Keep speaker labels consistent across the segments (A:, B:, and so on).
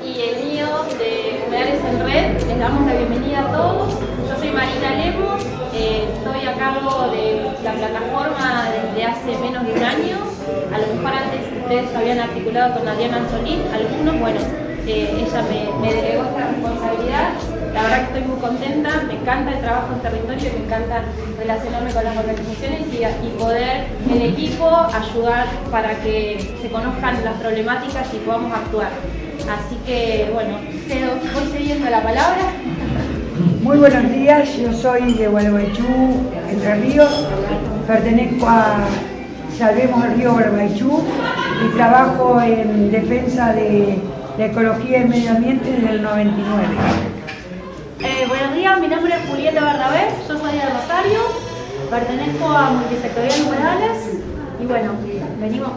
A: y el mío de Humedales en Red. Les damos la bienvenida a todos. Yo soy Marina Lemos, estoy a cargo de la plataforma desde hace menos de un año. A lo mejor antes ustedes habían articulado con Adriana Anzolín, algunos, bueno, ella me delegó esta responsabilidad. La verdad que estoy muy contenta, me encanta el trabajo en territorio, me encanta relacionarme con las organizaciones y poder el equipo ayudar para que se conozcan las problemáticas y podamos actuar. Así que, bueno, voy cediendo la palabra.
B: Muy buenos días, yo soy de Gualeguaychú, Entre Ríos, pertenezco a Salvemos el Río Gualeguaychú y trabajo en defensa de la ecología y el medio ambiente desde el 99.
C: Buenos días, mi nombre es Julieta Bernabé, yo soy de Rosario, pertenezco a Multisectorial Humedales y bueno, venimos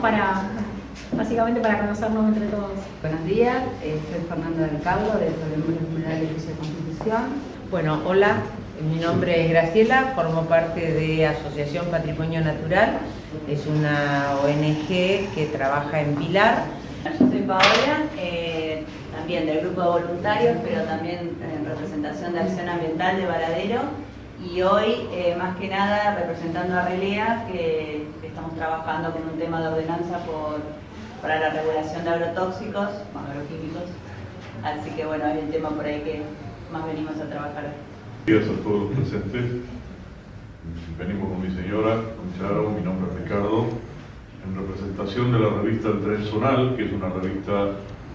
C: básicamente para conocernos entre todos.
D: Buenos días, soy Fernanda del Carlo de Salvemos Humedales y Constitución.
E: Bueno, hola, mi nombre es Graciela, formo parte de Asociación Patrimonio Natural, es una ONG que trabaja en Pilar.
F: Yo soy Paola, también del grupo de voluntarios, pero también en representación de Acción Ambiental de Varadero, y hoy más que nada representando a RELEA, que estamos trabajando con un tema de ordenanza para la regulación de agrotóxicos, agroquímicos, así que bueno, hay un tema por ahí que más venimos a trabajar.
G: Buenos días a todos los presentes. Venimos con mi señora, con Charo, mi nombre es Ricardo, en representación de la revista El Tren Zonal, que es una revista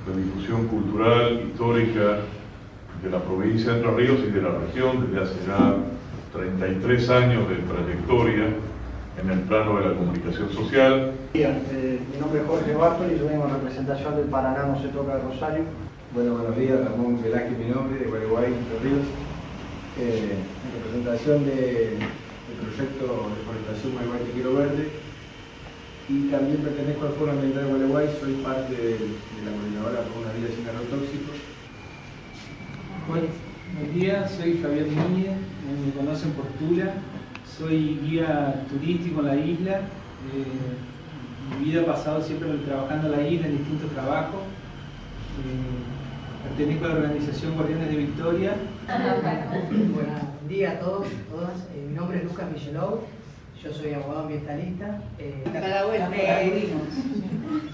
G: de difusión cultural, histórica de la provincia de Entre Ríos y de la región, desde hace ya 33 años de trayectoria en el plano de la comunicación social.
H: Mi nombre es Jorge Bartoli y yo vengo en representación del Paraná No Se Toca de Rosario.
I: Bueno, buenos días, Ramón Velázquez, mi nombre, de Gualeguay, Entre Ríos, en representación del proyecto de forestación Gualeguay Te Quiero Verde, y también pertenezco al Foro Ambiental de Gualeguay, soy parte de la coordinadora por una vida sin agrotóxicos.
J: Buenos días, soy Javier Núñez, me conocen por Tula, soy guía turístico en la isla. Mi vida ha pasado siempre trabajando en la isla en distintos trabajos. Pertenezco a la organización Guardianes de Victoria.
K: Buenos días a todos, todas. Mi nombre es Lucas Michelou, yo soy abogado ambientalista.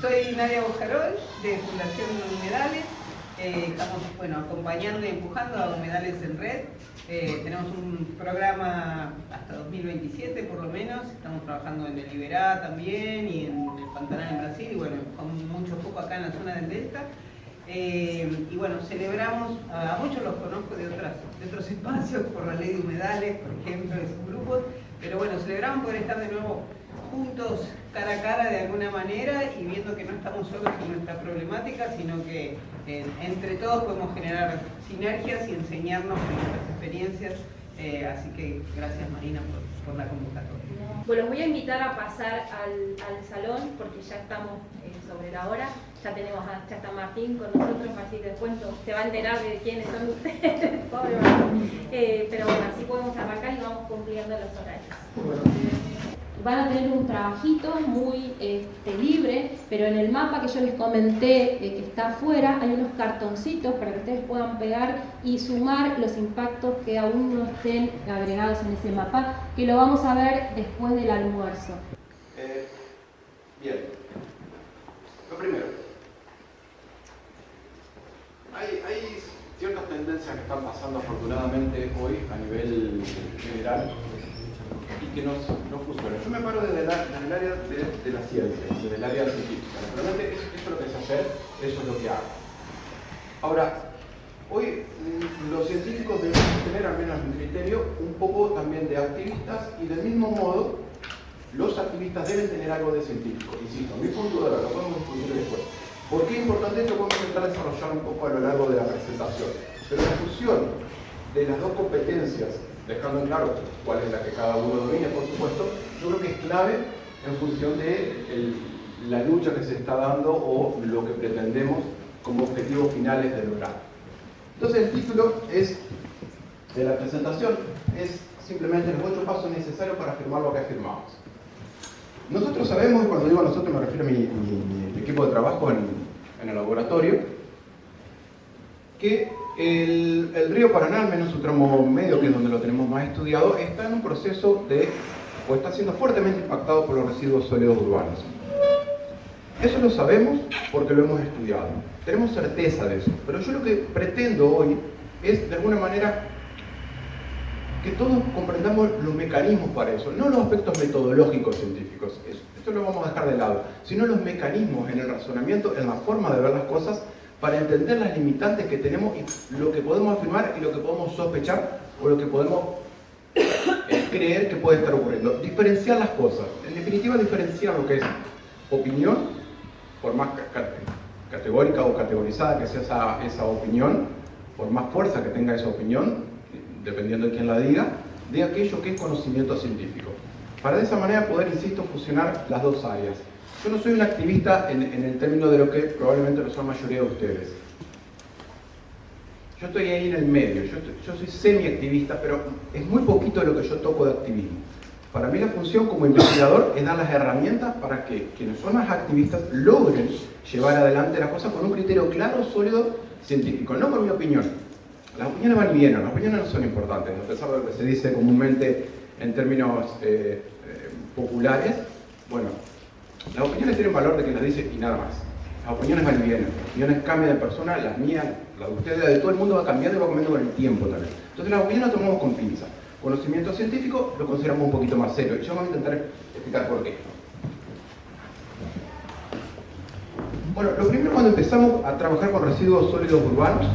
L: Soy Nadia Bojarol, de Fundación Humedales. Estamos acompañando y empujando a Humedales en Red. Tenemos un programa hasta 2027 por lo menos. Estamos trabajando en el Iberá también y en el Pantanal en Brasil, y bueno, con mucho foco acá en la zona del Delta. Y bueno, celebramos, a muchos los conozco de otros espacios, por la ley de humedales, por ejemplo, de sus grupos, pero bueno, celebramos poder estar de nuevo juntos, cara a cara de alguna manera, y viendo que no estamos solos en nuestra problemática, sino que entre todos podemos generar sinergias y enseñarnos de nuestras experiencias. Así que gracias, Marina, por la convocatoria.
A: Bueno, los voy a invitar a pasar al salón porque ya estamos sobre la hora. Ya está Martín con nosotros, así que después se va a enterar de quiénes son ustedes. Pobre Martín. Pero bueno, así podemos arrancar y vamos cumpliendo los horarios. Van a tener un trabajito muy libre, pero en el mapa que yo les comenté que está afuera hay unos cartoncitos para que ustedes puedan pegar y sumar los impactos que aún no estén agregados en ese mapa, que lo vamos a ver después del almuerzo.
I: Bien, lo primero, hay ciertas tendencias que están pasando afortunadamente hoy a nivel general y que no funcionan. Yo me paro desde el área de la ciencia, desde el área científica. Realmente eso es lo que sé hacer, eso es lo que hago. Ahora, hoy los científicos deben tener, al menos mi criterio, un poco también de activistas, y del mismo modo los activistas deben tener algo de científico. Insisto, mi punto de vista, lo podemos discutir después. ¿Por qué es importante esto? Podemos intentar desarrollar un poco a lo largo de la presentación. Pero la fusión de las dos competencias, dejando en claro cuál es la que cada uno domina, por supuesto, yo creo que es clave en función de la lucha que se está dando o lo que pretendemos como objetivos finales de lograr. Entonces el título de la presentación es simplemente los 8 pasos necesarios para afirmar lo que afirmamos. Nosotros sabemos, y cuando digo nosotros me refiero a mi equipo de trabajo en el laboratorio, que el río Paraná, al menos su tramo medio, que es donde lo tenemos más estudiado, está en un proceso o está siendo fuertemente impactado por los residuos sólidos urbanos. Eso lo sabemos porque lo hemos estudiado. Tenemos certeza de eso. Pero yo lo que pretendo hoy es, de alguna manera, que todos comprendamos los mecanismos para eso, no los aspectos metodológicos científicos, esto lo vamos a dejar de lado, sino los mecanismos en el razonamiento, en la forma de ver las cosas, para entender las limitantes que tenemos y lo que podemos afirmar y lo que podemos sospechar o lo que podemos creer que puede estar ocurriendo. Diferenciar las cosas, en definitiva diferenciar lo que es opinión, por más categórica o categorizada que sea esa opinión, por más fuerza que tenga esa opinión, dependiendo de quién la diga, de aquello que es conocimiento científico. Para de esa manera poder, insisto, fusionar las dos áreas. Yo no soy un activista en el término de lo que probablemente lo son la mayoría de ustedes. Yo estoy ahí en el medio, yo soy semi-activista, pero es muy poquito lo que yo toco de activismo. Para mí la función como investigador es dar las herramientas para que quienes son más activistas logren llevar adelante las cosas con un criterio claro, sólido, científico, no con mi opinión. Las opiniones van y vienen, las opiniones no son importantes, a pesar de lo que se dice comúnmente en términos populares. Bueno, las opiniones tienen valor de quien las dice y nada más. Las opiniones van y vienen, las opiniones cambian de persona, las mías, las de ustedes, las de todo el mundo va cambiando y va cambiando con el tiempo también. Entonces las opiniones las tomamos con pinza. Conocimiento científico lo consideramos un poquito más serio y yo voy a intentar explicar por qué. Bueno, lo primero cuando empezamos a trabajar con residuos sólidos urbanos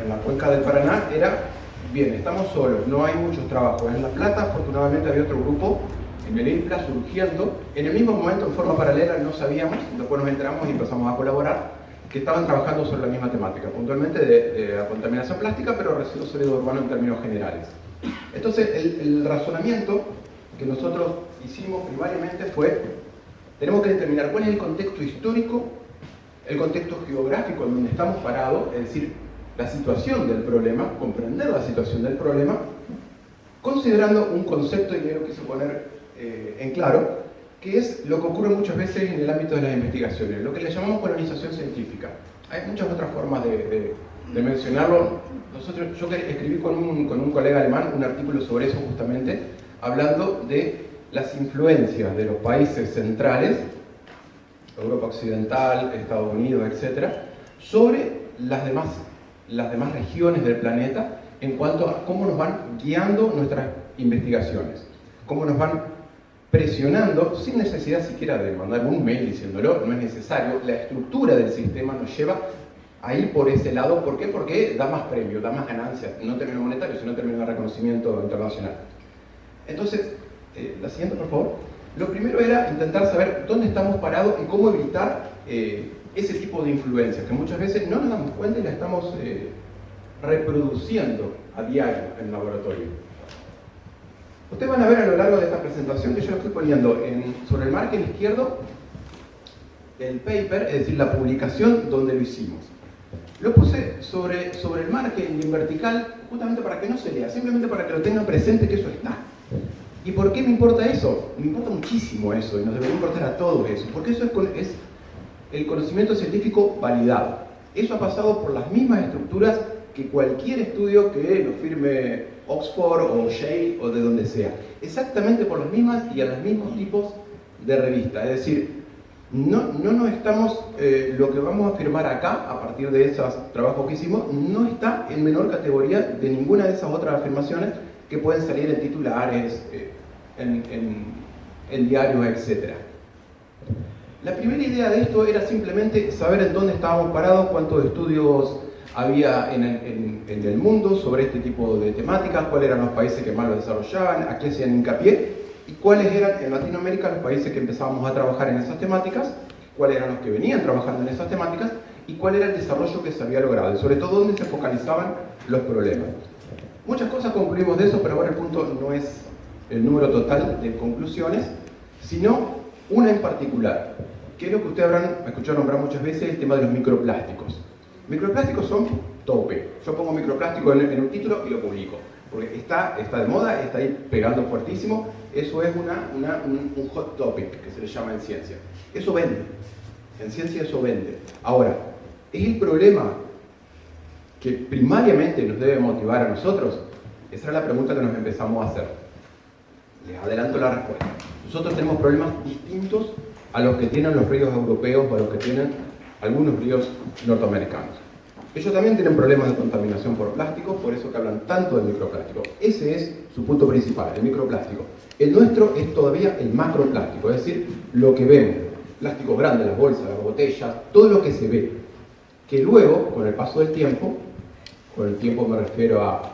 I: en la cuenca del Paraná era, bien, estamos solos, no hay muchos trabajos. En La Plata, afortunadamente, había otro grupo, en el INPLA, surgiendo. En el mismo momento, en forma paralela, no sabíamos, después nos enteramos y empezamos a colaborar, que estaban trabajando sobre la misma temática, puntualmente de la contaminación plástica, pero residuos sólidos urbanos en términos generales. Entonces, el razonamiento que nosotros hicimos primariamente fue, tenemos que determinar cuál es el contexto histórico, el contexto geográfico en donde estamos parados, es decir, la situación del problema, comprender la situación del problema, considerando un concepto, y yo lo quise poner en claro, que es lo que ocurre muchas veces en el ámbito de las investigaciones, lo que le llamamos colonización científica. Hay muchas otras formas de mencionarlo. Yo escribí con un colega alemán un artículo sobre eso justamente, hablando de las influencias de los países centrales, Europa Occidental, Estados Unidos, etc., sobre las demás regiones del planeta en cuanto a cómo nos van guiando nuestras investigaciones, cómo nos van presionando, sin necesidad siquiera de mandar un mail diciéndolo, no es necesario, la estructura del sistema nos lleva a ir por ese lado. ¿Por qué? Porque da más premio, da más ganancias, no en términos monetarios, sino en términos de reconocimiento internacional. Entonces, la siguiente, por favor. Lo primero era intentar saber dónde estamos parados y cómo evitar ese tipo de influencias, que muchas veces no nos damos cuenta y la estamos reproduciendo a diario en el laboratorio. Ustedes van a ver a lo largo de esta presentación que yo lo estoy poniendo sobre el margen izquierdo el paper, es decir, la publicación donde lo hicimos. Lo puse sobre el margen en vertical justamente para que no se lea, simplemente para que lo tengan presente que eso está. ¿Y por qué me importa eso? Me importa muchísimo eso y nos debería importar a todos eso, porque eso es el conocimiento científico validado. Eso ha pasado por las mismas estructuras que cualquier estudio que lo firme Oxford o Yale o de donde sea. Exactamente por las mismas y a los mismos tipos de revistas. Es decir, no nos estamos, lo que vamos a firmar acá, a partir de esos trabajos que hicimos, no está en menor categoría de ninguna de esas otras afirmaciones que pueden salir en titulares, en diarios, etc. La primera idea de esto era simplemente saber en dónde estábamos parados, cuántos estudios había en el mundo sobre este tipo de temáticas, cuáles eran los países que más lo desarrollaban, a qué hacían hincapié, y cuáles eran en Latinoamérica los países que empezábamos a trabajar en esas temáticas, cuáles eran los que venían trabajando en esas temáticas, y cuál era el desarrollo que se había logrado, y sobre todo dónde se focalizaban los problemas. Muchas cosas concluimos de eso, pero ahora el punto no es el número total de conclusiones, sino una en particular, que es lo que ustedes habrán escuchado nombrar muchas veces, el tema de los microplásticos. Microplásticos son tope. Yo pongo microplástico en un título y lo publico, porque está de moda, está ahí pegando fuertísimo. Eso es un hot topic, que se le llama en ciencia. Eso vende. En ciencia eso vende. Ahora, ¿es el problema que primariamente nos debe motivar a nosotros, esa era la pregunta que nos empezamos a hacer. Les adelanto la respuesta. Nosotros tenemos problemas distintos a los que tienen los ríos europeos o a los que tienen algunos ríos norteamericanos. Ellos también tienen problemas de contaminación por plástico, por eso que hablan tanto del microplástico. Ese es su punto principal, el microplástico. El nuestro es todavía el macroplástico, es decir, lo que vemos. Plástico grande, las bolsas, las botellas, todo lo que se ve. Que luego, con el paso del tiempo, con el tiempo me refiero a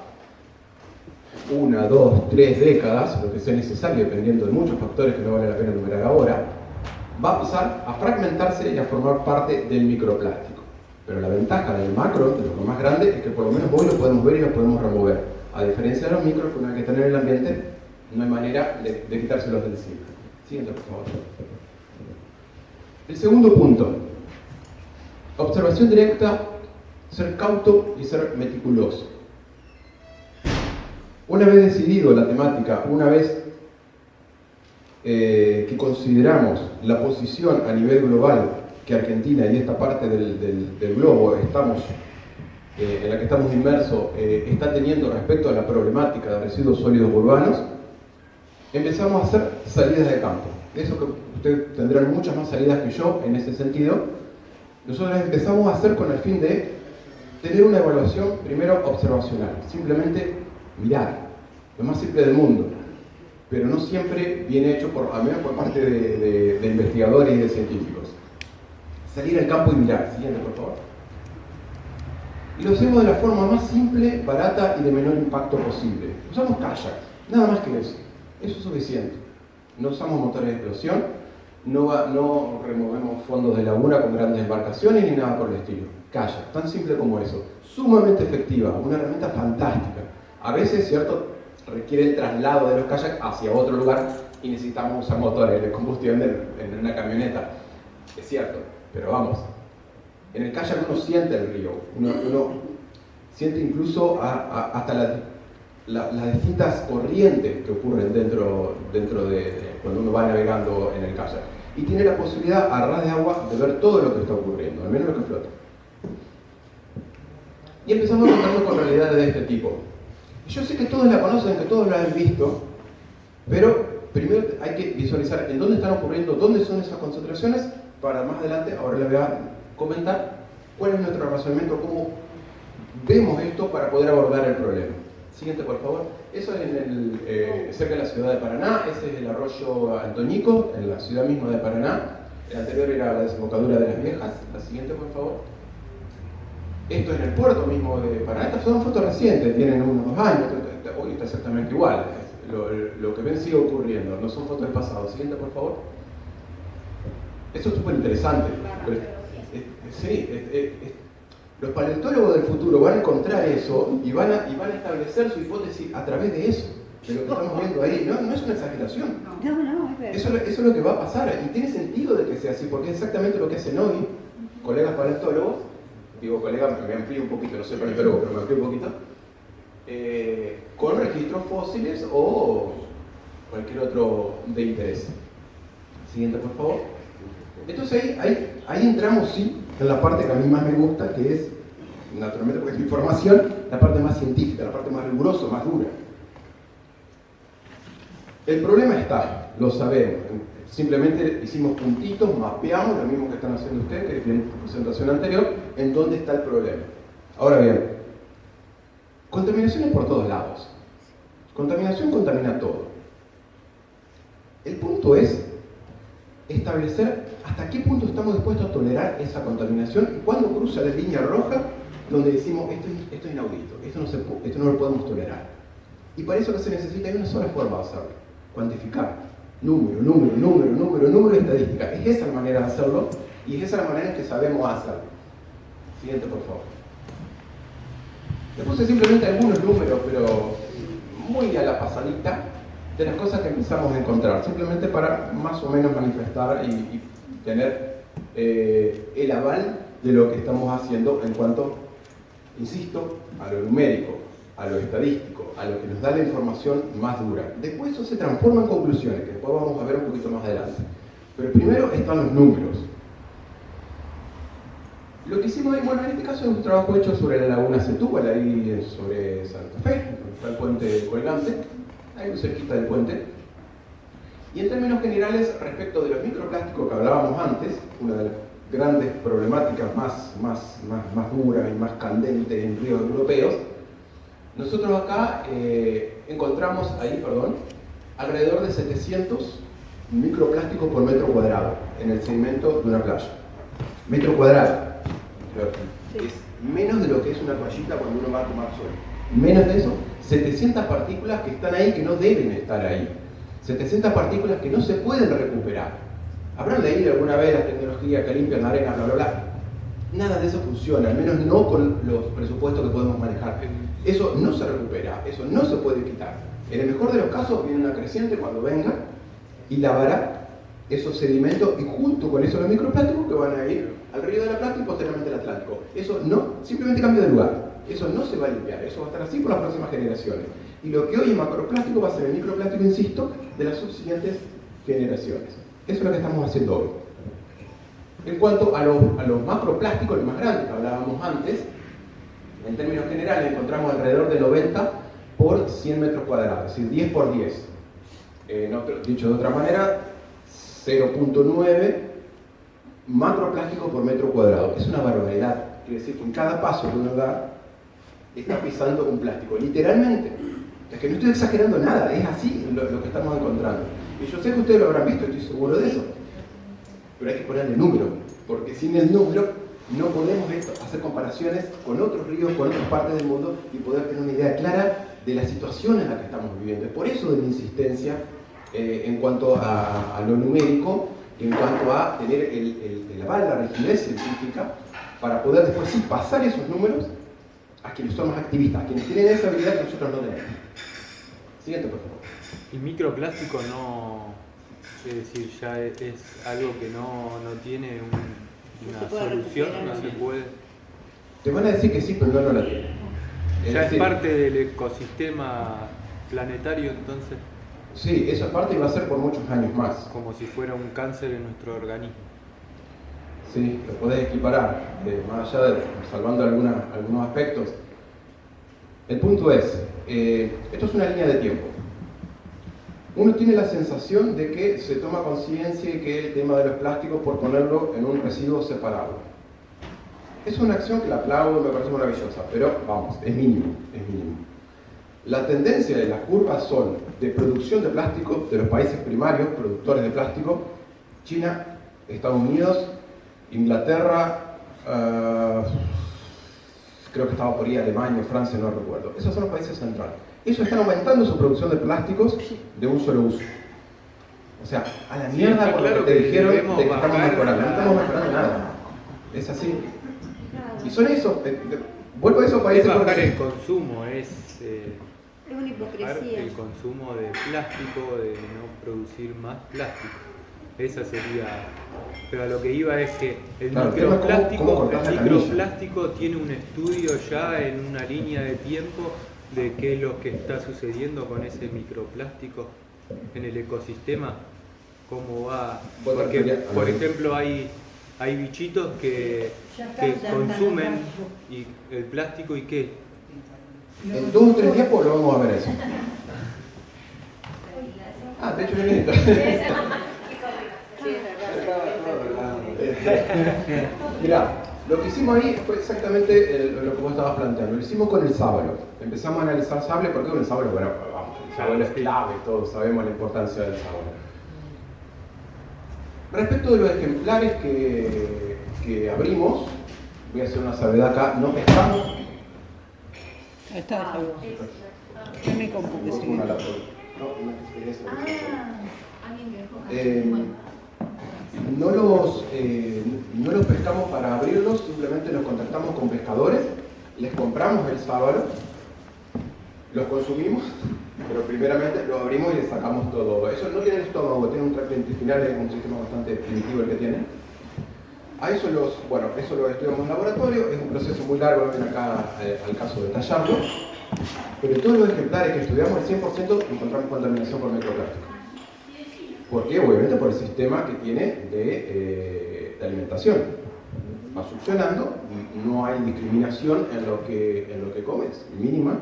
I: 1, 2, 3 décadas, lo que sea necesario, dependiendo de muchos factores que no vale la pena enumerar ahora, va a pasar a fragmentarse y a formar parte del microplástico. Pero la ventaja del macro, de lo más grande, es que por lo menos hoy lo podemos ver y lo podemos remover. A diferencia de los micros, que una vez que están en el ambiente, no hay manera de quitárselos del encima. Siguiente, por favor. El segundo punto. Observación directa, ser cauto y ser meticuloso. Una vez decidido la temática, una vez que consideramos la posición a nivel global que Argentina y esta parte del globo en la que estamos inmersos está teniendo respecto a la problemática de residuos sólidos urbanos, empezamos a hacer salidas de campo. Eso que ustedes tendrán muchas más salidas que yo en ese sentido. Nosotros empezamos a hacer con el fin de tener una evaluación primero observacional, simplemente mirar, lo más simple del mundo, pero no siempre viene hecho al menos por parte de investigadores y de científicos. Salir al campo y mirar. Siguiente, por favor. Y lo hacemos de la forma más simple, barata y de menor impacto posible. Usamos kayak, nada más que eso. Eso es suficiente. No usamos motores de explosión, no removemos fondos de laguna con grandes embarcaciones ni nada por el estilo. Kayak, tan simple como eso. Sumamente efectiva, una herramienta fantástica. A veces, cierto, requiere el traslado de los kayaks hacia otro lugar y necesitamos usar motores de combustión en una camioneta. Es cierto, pero vamos, en el kayak uno siente el río, uno siente incluso hasta las distintas corrientes que ocurren dentro de cuando uno va navegando en el kayak. Y tiene la posibilidad a ras de agua de ver todo lo que está ocurriendo, al menos lo que flota. Y empezamos a contarnos con realidades de este tipo. Yo sé que todos la conocen, que todos la han visto, pero primero hay que visualizar en dónde están ocurriendo, dónde son esas concentraciones, para más adelante, ahora les voy a comentar cuál es nuestro razonamiento, cómo vemos esto para poder abordar el problema. Siguiente, por favor. Eso es cerca de la ciudad de Paraná, ese es el arroyo Antonico, en la ciudad misma de Paraná. El anterior era la desembocadura de las Viejas. La siguiente, por favor. Esto es en el puerto mismo de Paraná. Estas son fotos recientes, tienen unos 2 años, hoy está exactamente igual. Lo que ven sigue ocurriendo, no son fotos del pasado. Siguiente, por favor. Eso es súper interesante. Sí, los paleontólogos del futuro van a encontrar eso y van a establecer su hipótesis a través de eso, de lo que estamos viendo ahí. No es una exageración. Eso es lo que va a pasar y tiene sentido de que sea así, porque es exactamente lo que hacen hoy colegas paleontólogos. Digo colegas, me amplío un poquito, no soy paleontólogo, pero me amplío un poquito, con registros fósiles o cualquier otro de interés. Siguiente, por favor. Entonces ahí entramos, sí, en la parte que a mí más me gusta, que es, naturalmente porque es mi formación, la parte más científica, la parte más rigurosa, más dura. El problema está, lo sabemos, simplemente hicimos puntitos, mapeamos, lo mismo que están haciendo ustedes, que es en la presentación anterior, en dónde está el problema. Ahora bien, contaminación es por todos lados. Contaminación contamina todo. El punto es establecer hasta qué punto estamos dispuestos a tolerar esa contaminación y cuándo cruza la línea roja donde decimos esto es inaudito, esto no lo podemos tolerar. Y para eso lo que se necesita hay una sola forma de hacerlo, cuantificar. Número y estadística. Es esa la manera de hacerlo y es esa la manera en que sabemos hacerlo. Siguiente, por favor. Le puse simplemente algunos números, pero muy a la pasadita, de las cosas que empezamos a encontrar, simplemente para más o menos manifestar y tener el aval de lo que estamos haciendo en cuanto, insisto, a lo numérico, a lo estadístico, a lo que nos da la información más dura. Después eso se transforma en conclusiones, que después vamos a ver un poquito más adelante. Pero primero están los números. Lo que hicimos ahí, bueno, en este caso es un trabajo hecho sobre la laguna Setúbal, ahí sobre Santa Fe, donde está el puente colgante, ahí muy cerquita del puente. Y en términos generales, respecto de los microplásticos que hablábamos antes, una de las grandes problemáticas más duras y más candentes en ríos europeos, nosotros acá encontramos ahí, alrededor de 700 microplásticos por metro cuadrado en el sedimento de una playa. Metro cuadrado. Es menos de lo que es una toallita cuando uno va a tomar sol. Menos de eso, 700 partículas que están ahí que no deben estar ahí. 700 partículas que no se pueden recuperar. ¿Habrán leído alguna vez las tecnologías que limpian la arena, bla, bla, bla? Nada de eso funciona, al menos no con los presupuestos que podemos manejar. Eso no se recupera, eso no se puede quitar. En el mejor de los casos viene una creciente cuando venga y lavará esos sedimentos y junto con eso los microplásticos que van a ir al Río de la Plata y posteriormente al Atlántico. Eso no, simplemente cambia de lugar. Eso no se va a limpiar, eso va a estar así por las próximas generaciones. Y lo que hoy es macroplástico va a ser el microplástico, insisto, de las subsiguientes generaciones. Eso es lo que estamos haciendo hoy. En cuanto a los macroplásticos, los más grandes que hablábamos antes, en términos generales encontramos alrededor de 90 por 100 metros cuadrados, es decir, 10 por 10. Dicho de otra manera, 0.9 macroplásticos por metro cuadrado. Es una barbaridad. Quiere decir que en cada paso que uno da, está pisando un plástico. Literalmente. Es que no estoy exagerando nada, es así lo que estamos encontrando. Y yo sé que ustedes lo habrán visto, estoy seguro de eso. Pero hay que ponerle número, porque sin el número no podemos hacer comparaciones con otros ríos, con otras partes del mundo y poder tener una idea clara de la situación en la que estamos viviendo. Es por eso de mi insistencia en cuanto a lo numérico, en cuanto a tener el aval, la rigidez científica, para poder después sí pasar esos números a quienes son más activistas, a quienes tienen esa habilidad que nosotros no tenemos. Siguiente, por favor.
M: El microplástico no, es decir, ya es algo que no tiene una solución, no se puede.
I: Te van a decir que sí, pero no la tienen.
M: Ya es parte del ecosistema planetario, entonces.
I: Sí, eso es parte y va a ser por muchos años más.
M: Como si fuera un cáncer en nuestro organismo.
I: Sí, lo podés equiparar, más allá de salvando algunos aspectos. El punto es, esto es una línea de tiempo. Uno tiene la sensación de que se toma conciencia y que el tema de los plásticos por ponerlo en un residuo separado. Es una acción que la aplaudo, me parece maravillosa, pero vamos, es mínimo, es mínimo. La tendencia de las curvas son de producción de plástico de los países primarios, productores de plástico, China, Estados Unidos, Inglaterra, creo que estaba por ahí Alemania, Francia, no recuerdo. Esos son los países centrales. Ellos están aumentando su producción de plásticos de un solo uso. O sea, a la mierda con lo que te dijeron de que estamos mejorando. No estamos mejorando nada. Es así. Y son esos, vuelvo a esos países.
M: Es bajar el consumo, es
N: una hipocresía.
M: El consumo de plástico, de no producir más plástico. Esa sería. Pero a lo que iba es que el microplástico tiene un estudio ya en una línea de tiempo de qué es lo que está sucediendo con ese microplástico en el ecosistema, cómo va. Porque, por ejemplo, hay bichitos que consumen el plástico y qué.
I: En 2 o 3 días pues lo vamos a ver eso. De hecho viene esto. Mirá, lo que hicimos ahí fue exactamente lo que vos estabas planteando. Lo hicimos con el sábalo. Empezamos a analizar sable, porque con el sábalo, bueno, vamos, el sábalo es clave, todos sabemos la importancia del sábalo. Respecto de los ejemplares que abrimos, voy a hacer una salvedad acá, no pescamos.
L: Está en mi compu que sigue.
I: No los pescamos para abrirlos, simplemente nos contactamos con pescadores, les compramos el sábalo, los consumimos, pero primeramente lo abrimos y le sacamos todo. Eso no tiene estómago, tiene un tracto intestinal, es un sistema bastante primitivo el que tiene. A eso lo estudiamos en laboratorio, es un proceso muy largo, no viene acá al caso de detallarlo, pero todos los ejemplares que estudiamos, el 100% encontramos contaminación por microplástico. ¿Por qué? Obviamente por el sistema que tiene de alimentación. va succionando, no hay discriminación en lo que comes, mínima.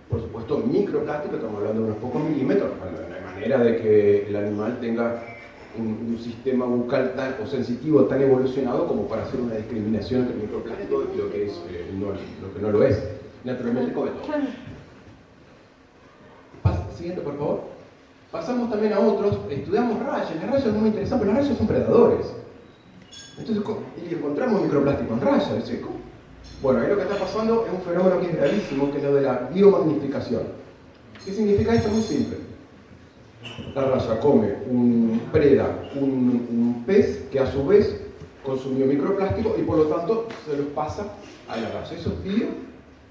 I: Por supuesto, microplástico, estamos hablando de unos pocos milímetros, no hay manera de que el animal tenga un sistema bucal tan, o sensitivo tan evolucionado como para hacer una discriminación entre microplástico y lo que, lo que no lo es. Naturalmente come todo. Siguiente, por favor. Pasamos también a otros, estudiamos rayas. Las rayas son muy interesantes, pero las rayas son predadores. Entonces, y encontramos microplástico en rayas, ¿cómo? Bueno, ahí lo que está pasando es un fenómeno que es gravísimo, que es lo de la biomagnificación. ¿Qué significa esto? Muy simple. La raya come preda un pez que a su vez consumió microplástico y por lo tanto se los pasa a la raya. Eso es bio,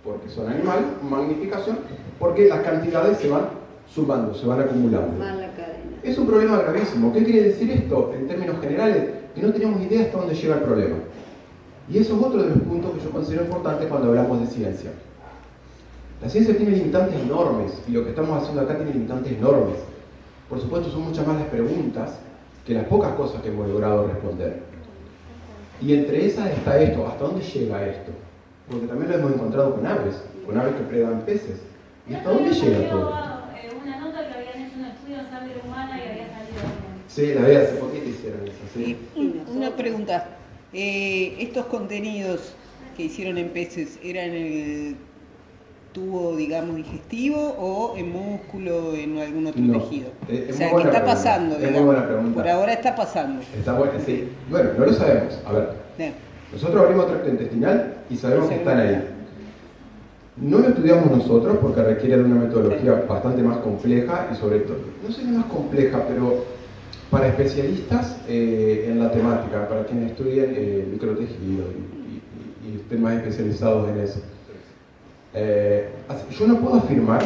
I: porque son animales, magnificación, porque las cantidades se van sumando, se van acumulando.
N: Mala cadena.
I: Es un problema gravísimo. ¿Qué quiere decir esto en términos generales? Que no tenemos idea hasta dónde llega el problema. Y eso es otro de los puntos que yo considero importante cuando hablamos de ciencia. La ciencia tiene limitantes enormes, y lo que estamos haciendo acá tiene limitantes enormes. Por supuesto, son muchas más las preguntas que las pocas cosas que hemos logrado responder. Y entre esas está esto, ¿hasta dónde llega esto? Porque también lo hemos encontrado con aves que predan peces. ¿Y hasta dónde llega todo?
C: Una nota que habían hecho un estudio en sangre humana y había salido bien.
I: Sí, la veía hace poquito hicieron eso, sí.
L: Una pregunta. ¿Estos contenidos que hicieron en peces eran en el tubo, digamos, digestivo o en músculo, en algún otro tejido? O sea, ¿qué está pasando?
I: Es muy buena pregunta.
L: Por ahora está pasando.
I: Está buena, sí. Bueno, no lo sabemos. A ver, nosotros abrimos tracto intestinal y sabemos que están ahí. No lo estudiamos nosotros porque requiere de una metodología bastante más compleja y sobre todo, no sé si más compleja, pero para especialistas en la temática, para quienes estudian microtejidos y estén más especializados en eso. Yo no puedo afirmar,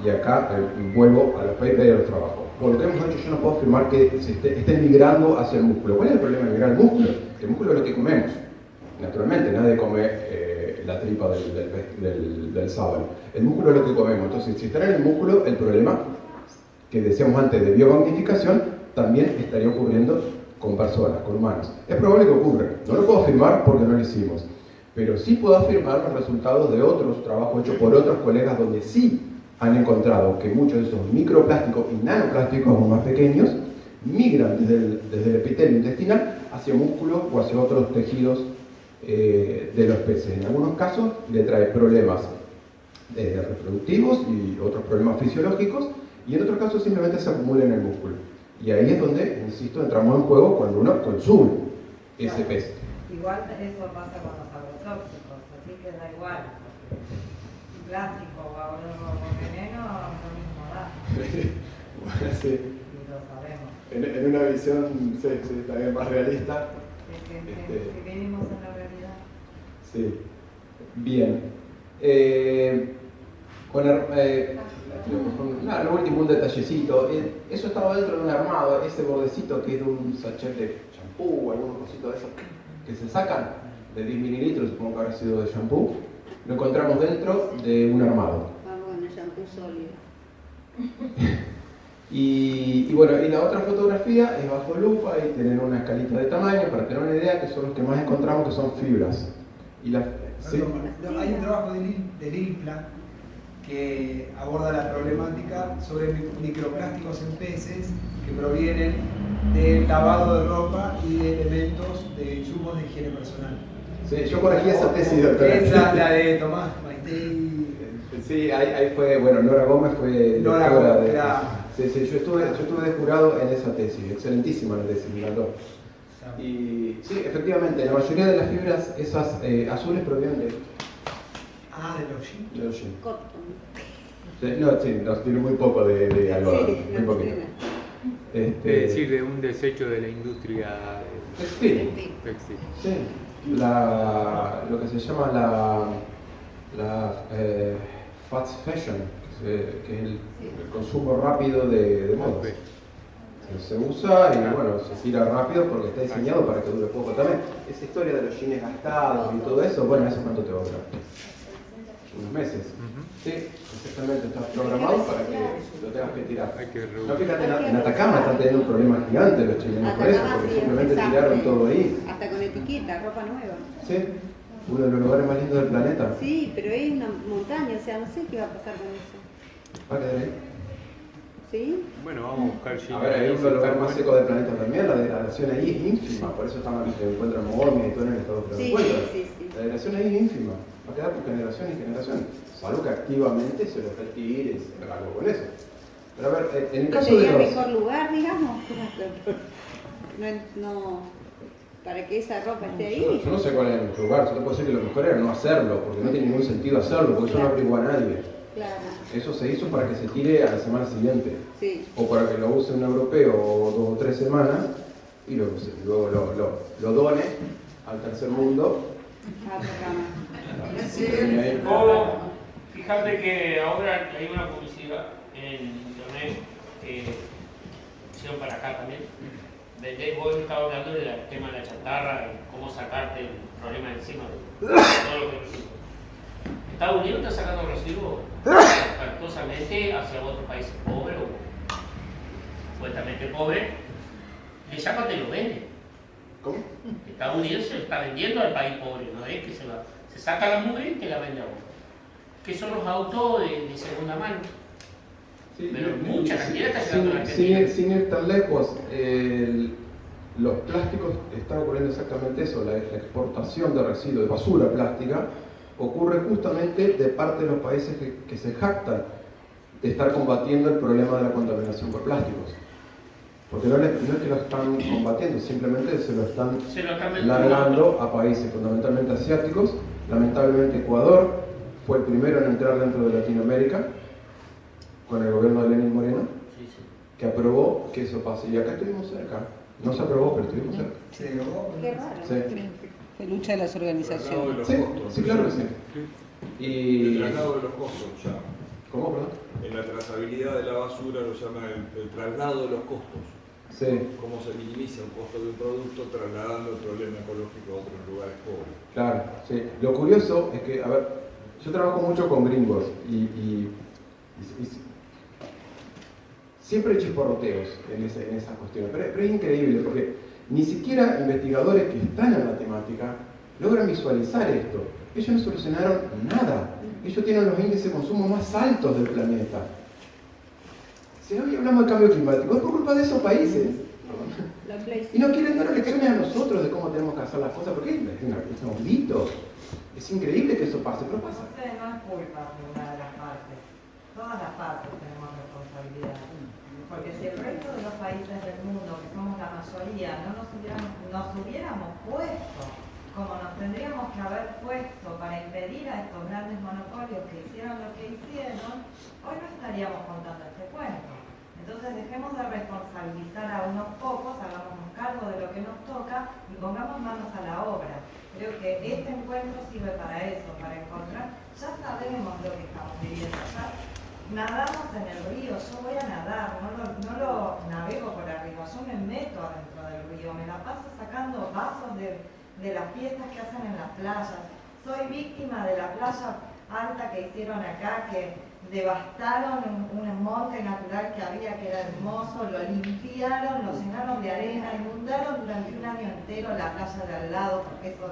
I: y acá vuelvo a los papers y a los trabajos, por lo que hemos hecho yo no puedo afirmar que estén migrando hacia el músculo. ¿Cuál es el problema de migrar al músculo? El músculo es lo que comemos. Naturalmente, nadie come la tripa del sábalo. El músculo es lo que comemos. Entonces, si están en el músculo, el problema que decíamos antes de biomagnificación también estaría ocurriendo con personas, con humanos. Es probable que ocurra. No lo puedo afirmar porque no lo hicimos. Pero sí puedo afirmar los resultados de otros trabajos hechos por otros colegas donde sí han encontrado que muchos de esos microplásticos y nanoplásticos aún más pequeños migran desde el epitelio intestinal hacia músculos o hacia otros tejidos de los peces. En algunos casos le trae problemas reproductivos y otros problemas fisiológicos, y en otros casos simplemente se acumula en el músculo. Y ahí es donde, insisto, entramos en juego cuando uno consume ese pez.
D: Igual eso pasa con los agrotóxicos, así que da igual. Plástico o veneno, lo mismo da.
I: Bueno, sí.
D: Y lo sabemos.
I: En una visión, sí, también más realista.
D: Que vivimos en la realidad.
I: Sí. Bien. Lo último, un detallecito. Eso estaba dentro de un armado, ese bordecito que es de un sachet de champú o algún cosito de esos que se sacan de 10 mililitros, supongo que habrá sido de champú. Lo encontramos dentro de un armado.
N: Ah, bueno, shampoo sólido.
I: Y bueno, y la otra fotografía es bajo lupa y tienen una escalita de tamaño para tener una idea que son los que más encontramos, que son fibras. Y ¿sí?
J: Hay un trabajo del INPLA que aborda la problemática sobre microplásticos en peces que provienen del lavado de ropa y de elementos de insumos de higiene personal.
I: Sí, yo corregí esa tesis, doctora.
J: Esa es la de Tomás Maite.
I: Sí, ahí fue, bueno, Nora Gómez fue
J: Nora Gómez,
I: Sí, yo estuve de jurado en esa tesis, excelentísima la tesis, me encantó. Y sí, efectivamente, la mayoría de las fibras, esas azules, provienen de...
J: Ah, de los jeans.
I: De los jeans. No, sí, nos tiene muy poco de algodón,
N: Sí,
I: muy poquito.
M: Es decir, de un desecho de la industria
I: textil. Sí, lo que se llama la fast fashion, que es el consumo rápido de modas. Se usa y bueno, se tira rápido porque está diseñado para que dure poco también. Esa historia de los jeans gastados y todo eso, bueno, eso cuánto te va a durar. unos meses. Sí, exactamente, está programado para que lo tengas que tirar. No, fíjate, en Atacama están teniendo un problema gigante los chilenos por eso, porque simplemente tiraron todo ahí.
N: Hasta con etiqueta, ropa nueva.
I: Sí, uno de los lugares más lindos del planeta.
N: Sí, pero es una montaña, o sea, no sé qué va a pasar con eso.
I: Va a quedar ahí.
N: ¿Sí?
M: Bueno, vamos a buscar
I: A ver, hay uno de los lugares más secos del planeta también, la degradación ahí es ínfima, por eso se encuentran momias y todo en el estado que se encuentran. La degradación ahí es ínfima, va a quedar por generación y generación, salvo que activamente se lo retire y se haga algo con eso. Pero a ver, en el caso de
N: ¿Sería
I: los...
N: mejor lugar, digamos? No, para que esa ropa esté ahí.
I: Yo no sé cuál es el mejor lugar, yo te puedo decir que lo mejor era no hacerlo, porque no tiene ningún sentido hacerlo, porque eso no averigua a nadie.
N: Claro.
I: Eso se hizo para que se tire a la semana siguiente.
N: Sí.
I: O para que lo use un europeo 2 o 3 semanas y luego lo done al tercer mundo.
O: O fíjate que ahora hay una publicidad en internet que hicieron para acá también. Vos estabas hablando del tema de la chatarra y cómo sacarte el problema de encima de todo lo que recibes. Estados Unidos está sacando residuos cartosamente hacia otros países pobres o supuestamente pobres, le llaman te lo venden.
I: ¿Cómo?
O: Estados Unidos se lo está vendiendo al país pobre, no es que se saca la mugre y te la vende a vos. Que son los autos de segunda mano.
I: Sí,
O: pero mucha cantidad está llegando a la Argentina.
I: Sin ir tan lejos, los plásticos, está ocurriendo exactamente eso, la exportación de residuos, de basura plástica, ocurre justamente de parte de los países que se jactan de estar combatiendo el problema de la contaminación por plásticos. Porque no es que lo están combatiendo, simplemente se lo están largando a países fundamentalmente asiáticos. Lamentablemente Ecuador fue el primero en entrar dentro de Latinoamérica con el gobierno de Lenín Moreno, que aprobó que eso pase. Y acá estuvimos cerca. No se aprobó, pero estuvimos cerca.
N: Qué raro.
I: Sí.
L: Fue lucha de las organizaciones.
I: Sí, claro que sí. Y...
P: El traslado de los costos ya.
I: ¿Cómo, perdón?
P: En la trazabilidad de la basura lo llaman el traslado de los costos.
I: Sí.
P: Cómo se minimiza el costo de un producto trasladando el problema ecológico a otros lugares pobres.
I: Claro, sí. Lo curioso es que, a ver, yo trabajo mucho con gringos y siempre hay chisporroteos en esas cuestiones, pero es increíble porque ni siquiera investigadores que están en la temática logran visualizar esto. Ellos no solucionaron nada. Ellos tienen los índices de consumo más altos del planeta. Si hoy hablamos de cambio climático, es por culpa de esos países. Y no quieren dar lecciones a nosotros de cómo tenemos que hacer las cosas, porque es inaudito. Es increíble que eso pase, pero pasa.
D: No es culpa de una de las partes. Todas las partes tenemos responsabilidad. Porque si el resto de los países del mundo, que somos la mayoría, no nos hubiéramos puesto como nos tendríamos que haber puesto para impedir a estos grandes monopolios que hicieron lo que hicieron, hoy no estaríamos contando este cuento. Entonces dejemos de responsabilizar a unos pocos, hagámonos cargo de lo que nos toca y pongamos manos a la obra. Creo que este encuentro sirve para eso, para encontrar, ya sabemos lo que estamos viviendo, ya nadamos en el río, yo voy a nadar, no lo navego por arriba, yo me meto adentro del río, me la paso sacando vasos de las fiestas que hacen en las playas. Soy víctima de la playa alta que hicieron acá, que devastaron un monte natural que había, que era hermoso, lo limpiaron, lo llenaron de arena, inundaron durante un año entero la playa de al lado, porque eso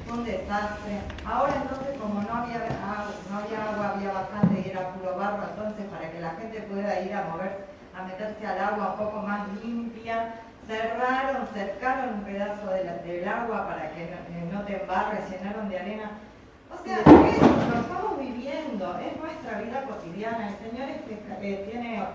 D: fue un desastre. Ahora entonces, como no había agua, había bastante y era puro barro, entonces para que la gente pueda ir a meterse al agua un poco más limpia, cercaron un pedazo del agua para que no te embarres, llenaron de arena. O sea, eso lo estamos viviendo, es nuestra vida cotidiana. El señor tiene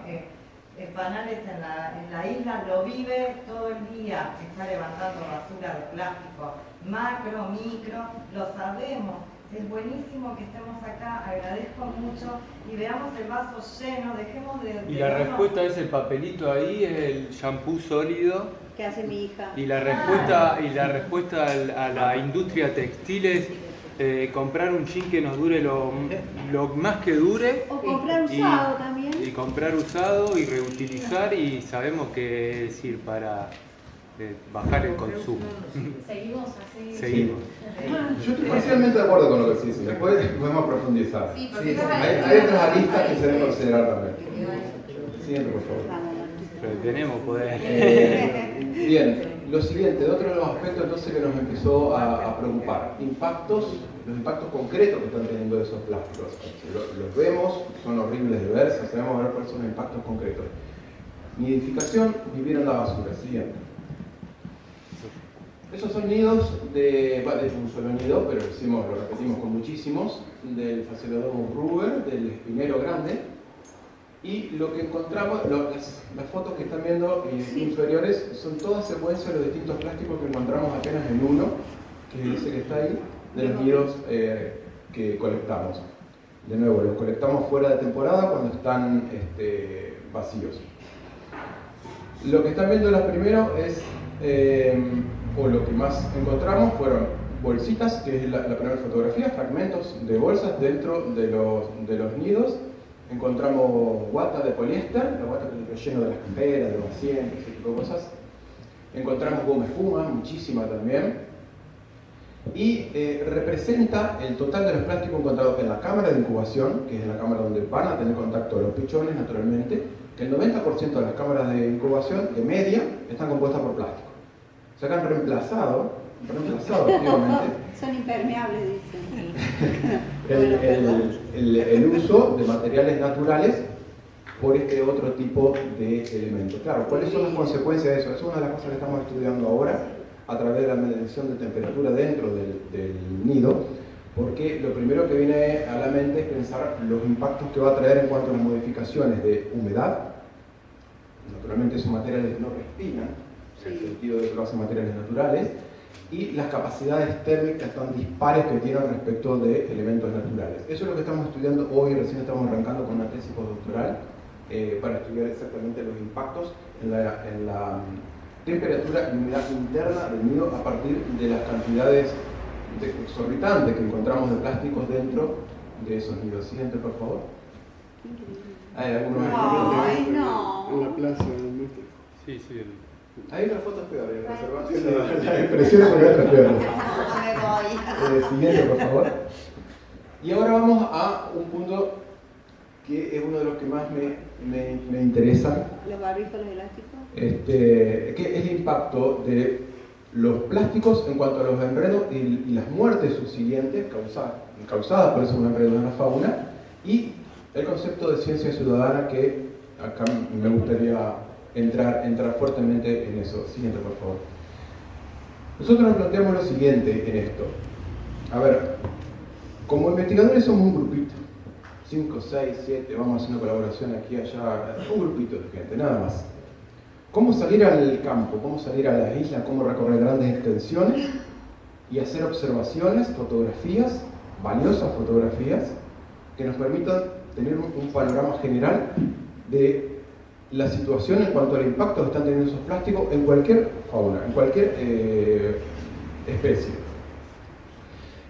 D: panales en la isla, lo vive todo el día, está levantando basura de plástico, macro, micro, lo sabemos. Es buenísimo que estemos acá, agradezco mucho y veamos el vaso lleno, dejemos de...
M: Y la respuesta a ese papelito ahí es el shampoo sólido.
N: ¿Qué hace mi hija?
M: Y la respuesta a la industria textil es comprar un jean que nos dure lo más que dure.
N: O comprar usado también.
M: Y comprar usado y reutilizar, y sabemos que es ir para bajar el consumo.
A: Seguimos así.
M: Seguimos.
I: Yo estoy parcialmente de acuerdo con lo que se dice, después podemos profundizar.
A: Sí, porque
I: Hay otras aristas que se deben considerar también. Siguiente, por favor.
M: Pero tenemos poder.
I: Bien, lo siguiente, otro de los aspectos entonces que nos empezó a preocupar, los impactos concretos que están teniendo esos plásticos. Los vemos, son horribles de ver, si sabemos ver cuáles son los impactos concretos. Nidificación, vivir en la basura. Siguiente. Esos son nidos de hecho un solo nido, pero lo repetimos con muchísimos, del Phaceolodon ruber, del espinero grande. Y lo que encontramos, las fotos que están viendo inferiores, son todas secuencias de los distintos plásticos que encontramos apenas en uno, que es ese que está ahí, de los nidos que colectamos. De nuevo, los colectamos fuera de temporada cuando están vacíos. Lo que están viendo las primero es, o lo que más encontramos fueron bolsitas, que es la primera fotografía, fragmentos de bolsas dentro de los nidos. Encontramos guata de poliéster, la guata que es el relleno de las camperas, de los asientos, ese tipo de cosas. Encontramos goma espuma, muchísima también. Y representa el total de los plásticos encontrados en la cámara de incubación, que es la cámara donde van a tener contacto los pichones naturalmente, que el 90% de las cámaras de incubación, de media, están compuestas por plástico. O sea que han reemplazado activamente
N: Son impermeables, dicen.
I: el uso de materiales naturales por este otro tipo de elementos. Claro, ¿cuáles son las consecuencias de eso? Es una de las cosas que estamos estudiando ahora a través de la medición de temperatura dentro del nido, porque lo primero que viene a la mente es pensar los impactos que va a traer en cuanto a las modificaciones de humedad. Naturalmente esos materiales no respiran, en el sentido de que lo hacen materiales naturales, y las capacidades térmicas tan dispares que tienen respecto de elementos naturales. Eso es lo que estamos estudiando hoy, recién estamos arrancando con una tesis postdoctoral para estudiar exactamente los impactos en la temperatura y humedad interna del nido a partir de las cantidades exorbitantes que encontramos de plásticos dentro de esos nidos. Siguiente, por favor. ¿Hay algunos
N: Ay, no.
P: En la plaza.
M: Sí.
I: Hay unas fotos peores, las impresiones porque hay otras peores. Siguiente, por favor. Y ahora vamos a un punto que es uno de los que más me interesan.
N: ¿Los barbijos, los elásticos?
I: Que es el impacto de los plásticos en cuanto a los enredos y las muertes subsiguientes causadas por esos enredos en la fauna, y el concepto de ciencia ciudadana, que acá me gustaría entrar fuertemente en eso. Siguiente, por favor. Nosotros nos planteamos lo siguiente en esto. A ver, como investigadores somos un grupito, 5, 6, 7, vamos haciendo colaboración aquí y allá, un grupito de gente, nada más. Cómo salir al campo, cómo salir a la isla, cómo recorrer grandes extensiones y hacer observaciones, fotografías, valiosas fotografías, que nos permitan tener un panorama general de la situación en cuanto al impacto que están teniendo esos plásticos en cualquier fauna, en cualquier especie.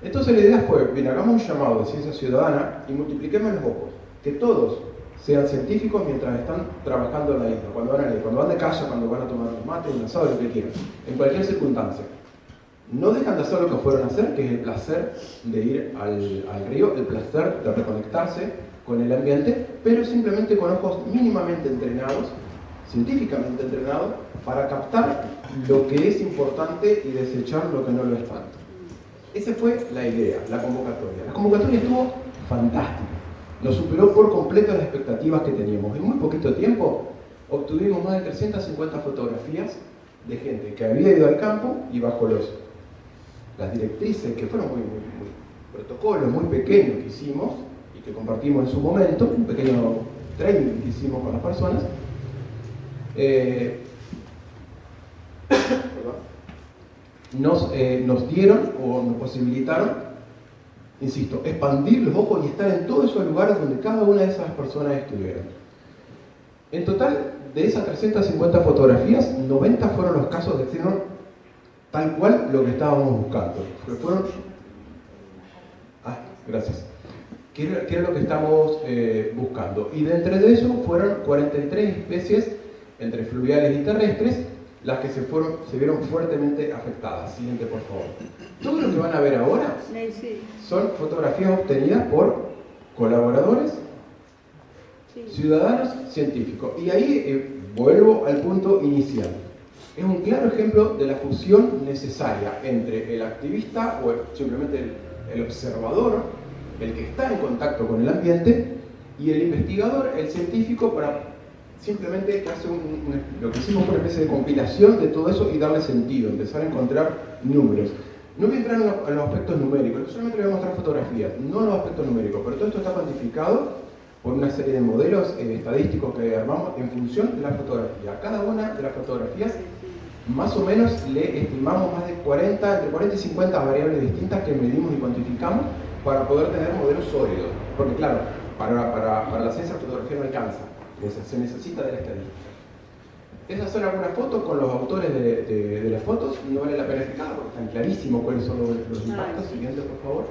I: Entonces la idea fue, bien, hagamos un llamado de ciencia ciudadana y multipliquemos los ojos, que todos sean científicos mientras están trabajando en la isla, cuando van de calle, cuando van a tomar un mate, un asado, lo que quieran, en cualquier circunstancia. No dejan de hacer lo que fueron a hacer, que es el placer de ir al río, el placer de reconectarse con el ambiente, pero simplemente con ojos mínimamente entrenados, científicamente entrenados, para captar lo que es importante y desechar lo que no lo es tanto. Esa fue la idea, la convocatoria. La convocatoria estuvo fantástica. Nos superó por completo las expectativas que teníamos. En muy poquito tiempo obtuvimos más de 350 fotografías de gente que había ido al campo y bajo las directrices, que fueron muy protocolos muy pequeños que hicimos y que compartimos en su momento, un pequeño training que hicimos con las personas, nos dieron o nos posibilitaron, insisto, expandir los ojos y estar en todos esos lugares donde cada una de esas personas estuvieron. En total, de esas 350 fotografías, 90 fueron los casos que fueron tal cual lo que estábamos buscando. Gracias. ¿Qué era lo que estábamos buscando? Y de entre eso fueron 43 especies, entre fluviales y terrestres, las que se vieron fuertemente afectadas. Siguiente, por favor. Todo lo que van a ver ahora son fotografías obtenidas por colaboradores, ciudadanos, científicos. Y ahí vuelvo al punto inicial. Es un claro ejemplo de la fusión necesaria entre el activista o simplemente el observador, el que está en contacto con el ambiente, y el investigador, el científico, para simplemente que hace lo que hicimos fue una especie de compilación de todo eso y darle sentido, empezar a encontrar números. No voy a entrar en los aspectos numéricos, solamente les voy a mostrar fotografías, no los aspectos numéricos, pero todo esto está cuantificado por una serie de modelos estadísticos que armamos en función de la fotografía. A cada una de las fotografías, más o menos, le estimamos más de entre 40 y 50 variables distintas que medimos y cuantificamos para poder tener modelos sólidos. Porque claro, para la ciencia la fotografía no alcanza, se necesita de la estadística. Esas son algunas fotos con los autores de las fotos, no vale la pena explicar porque están clarísimos cuáles son los impactos. Siguiente, por favor.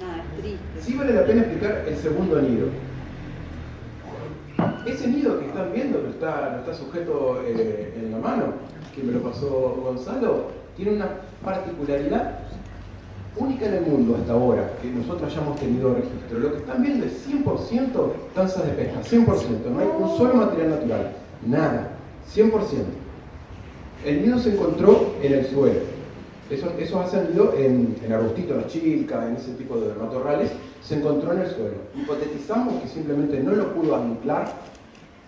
N: Es triste.
I: Sí vale la pena explicar el segundo nido. Ese nido que están viendo, que está sujeto en la mano, que me lo pasó Gonzalo, tiene una particularidad única en el mundo hasta ahora, que nosotros hayamos tenido registro. Lo que están viendo es 100% tanzas de pesca, 100%, no hay un solo material natural, nada, 100%. El nido se encontró en el suelo. Eso ha salido en arbustitos, en chilca, en ese tipo de matorrales, se encontró en el suelo. Hipotetizamos que simplemente no lo pudo anclar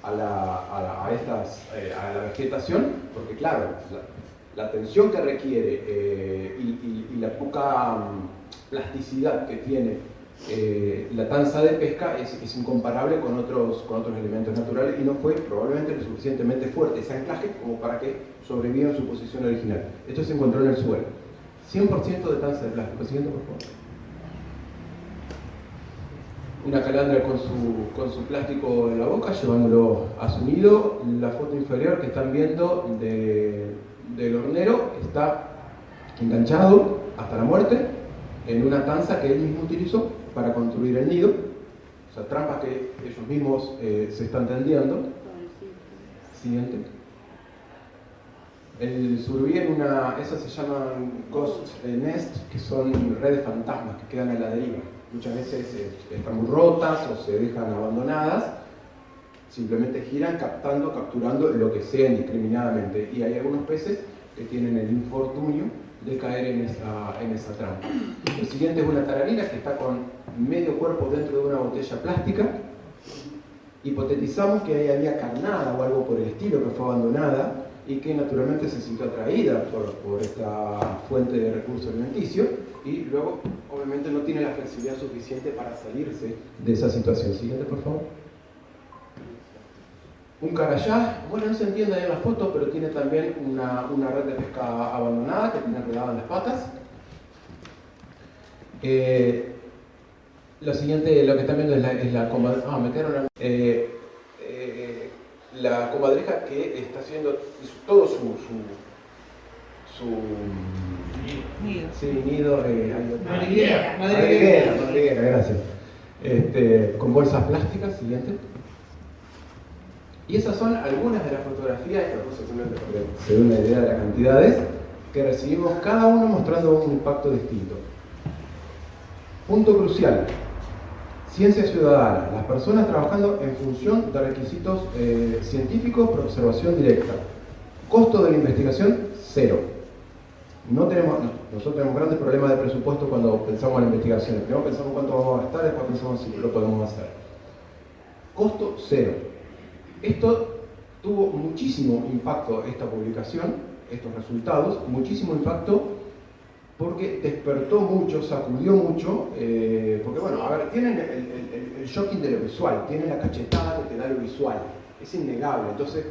I: a la vegetación, porque claro, la tensión que requiere y la poca plasticidad que tiene la tanza de pesca es incomparable con otros elementos naturales y no fue probablemente lo suficientemente fuerte ese anclaje como para que sobreviva en su posición original. Esto se encontró en el suelo. 100% de tanza de plástico. Siguiente, por favor. Una calandra con su plástico en la boca, llevándolo a su nido. La foto inferior que están viendo del hornero está enganchado hasta la muerte en una tanza que él mismo utilizó para construir el nido. O sea, trampas que ellos mismos se están tendiendo. Siguiente. El surubí esas se llaman ghost nest, que son redes fantasmas que quedan a la deriva. Muchas veces están muy rotas o se dejan abandonadas, simplemente giran capturando lo que sea indiscriminadamente. Y hay algunos peces que tienen el infortunio de caer en esa trampa. El siguiente es una tararira que está con medio cuerpo dentro de una botella plástica. Hipotetizamos que ahí había carnada o algo por el estilo que fue abandonada y que naturalmente se sintió atraída por esta fuente de recurso alimenticio y luego obviamente no tiene la flexibilidad suficiente para salirse de esa situación. Siguiente, por favor. Un carayá, bueno, no se entiende ahí en la foto, pero tiene también una red de pesca abandonada que tiene enredada en las patas. Lo siguiente, lo que están viendo es la comadreja. La comadreja que está haciendo todo su nido. Madriguera, gracias. Con bolsas plásticas. Siguiente. Y esas son algunas de las fotografías, que puse simplemente porque se dé una idea de las cantidades, que recibimos cada uno mostrando un impacto distinto. Punto crucial. Ciencia ciudadana. Las personas trabajando en función de requisitos científicos por observación directa. Costo de la investigación, 0. Nosotros tenemos grandes problemas de presupuesto cuando pensamos en la investigación. Primero pensamos cuánto vamos a gastar, después pensamos si lo podemos hacer. Costo, 0. Esto tuvo muchísimo impacto, esta publicación, estos resultados, muchísimo impacto porque despertó mucho, sacudió mucho, porque bueno, a ver, tienen el shocking de lo visual, tienen la cachetada que te da lo visual, es innegable. Entonces,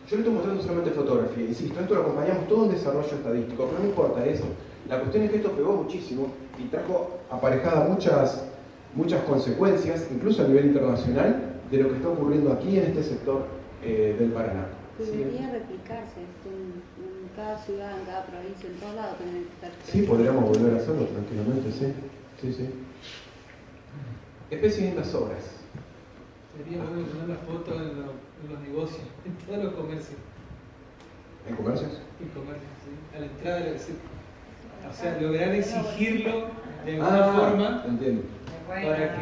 I: yo le estoy mostrando solamente fotografía, insisto, esto lo acompañamos todo un desarrollo estadístico, pero no importa eso. La cuestión es que esto pegó muchísimo y trajo aparejadas muchas consecuencias, incluso a nivel internacional, de lo que está ocurriendo aquí en este sector del Paraná.
N: Debería replicarse en cada ciudad, en cada provincia, en todos lados.
I: Sí, podríamos volver a hacerlo tranquilamente, sí. Especies invasoras.
J: Sería bueno poner la foto en los negocios, en todos los comercios.
I: ¿En comercios?
J: En comercios, sí. A la entrada de la receta. O sea, lograr exigirlo de alguna forma
I: entiendo.
J: Para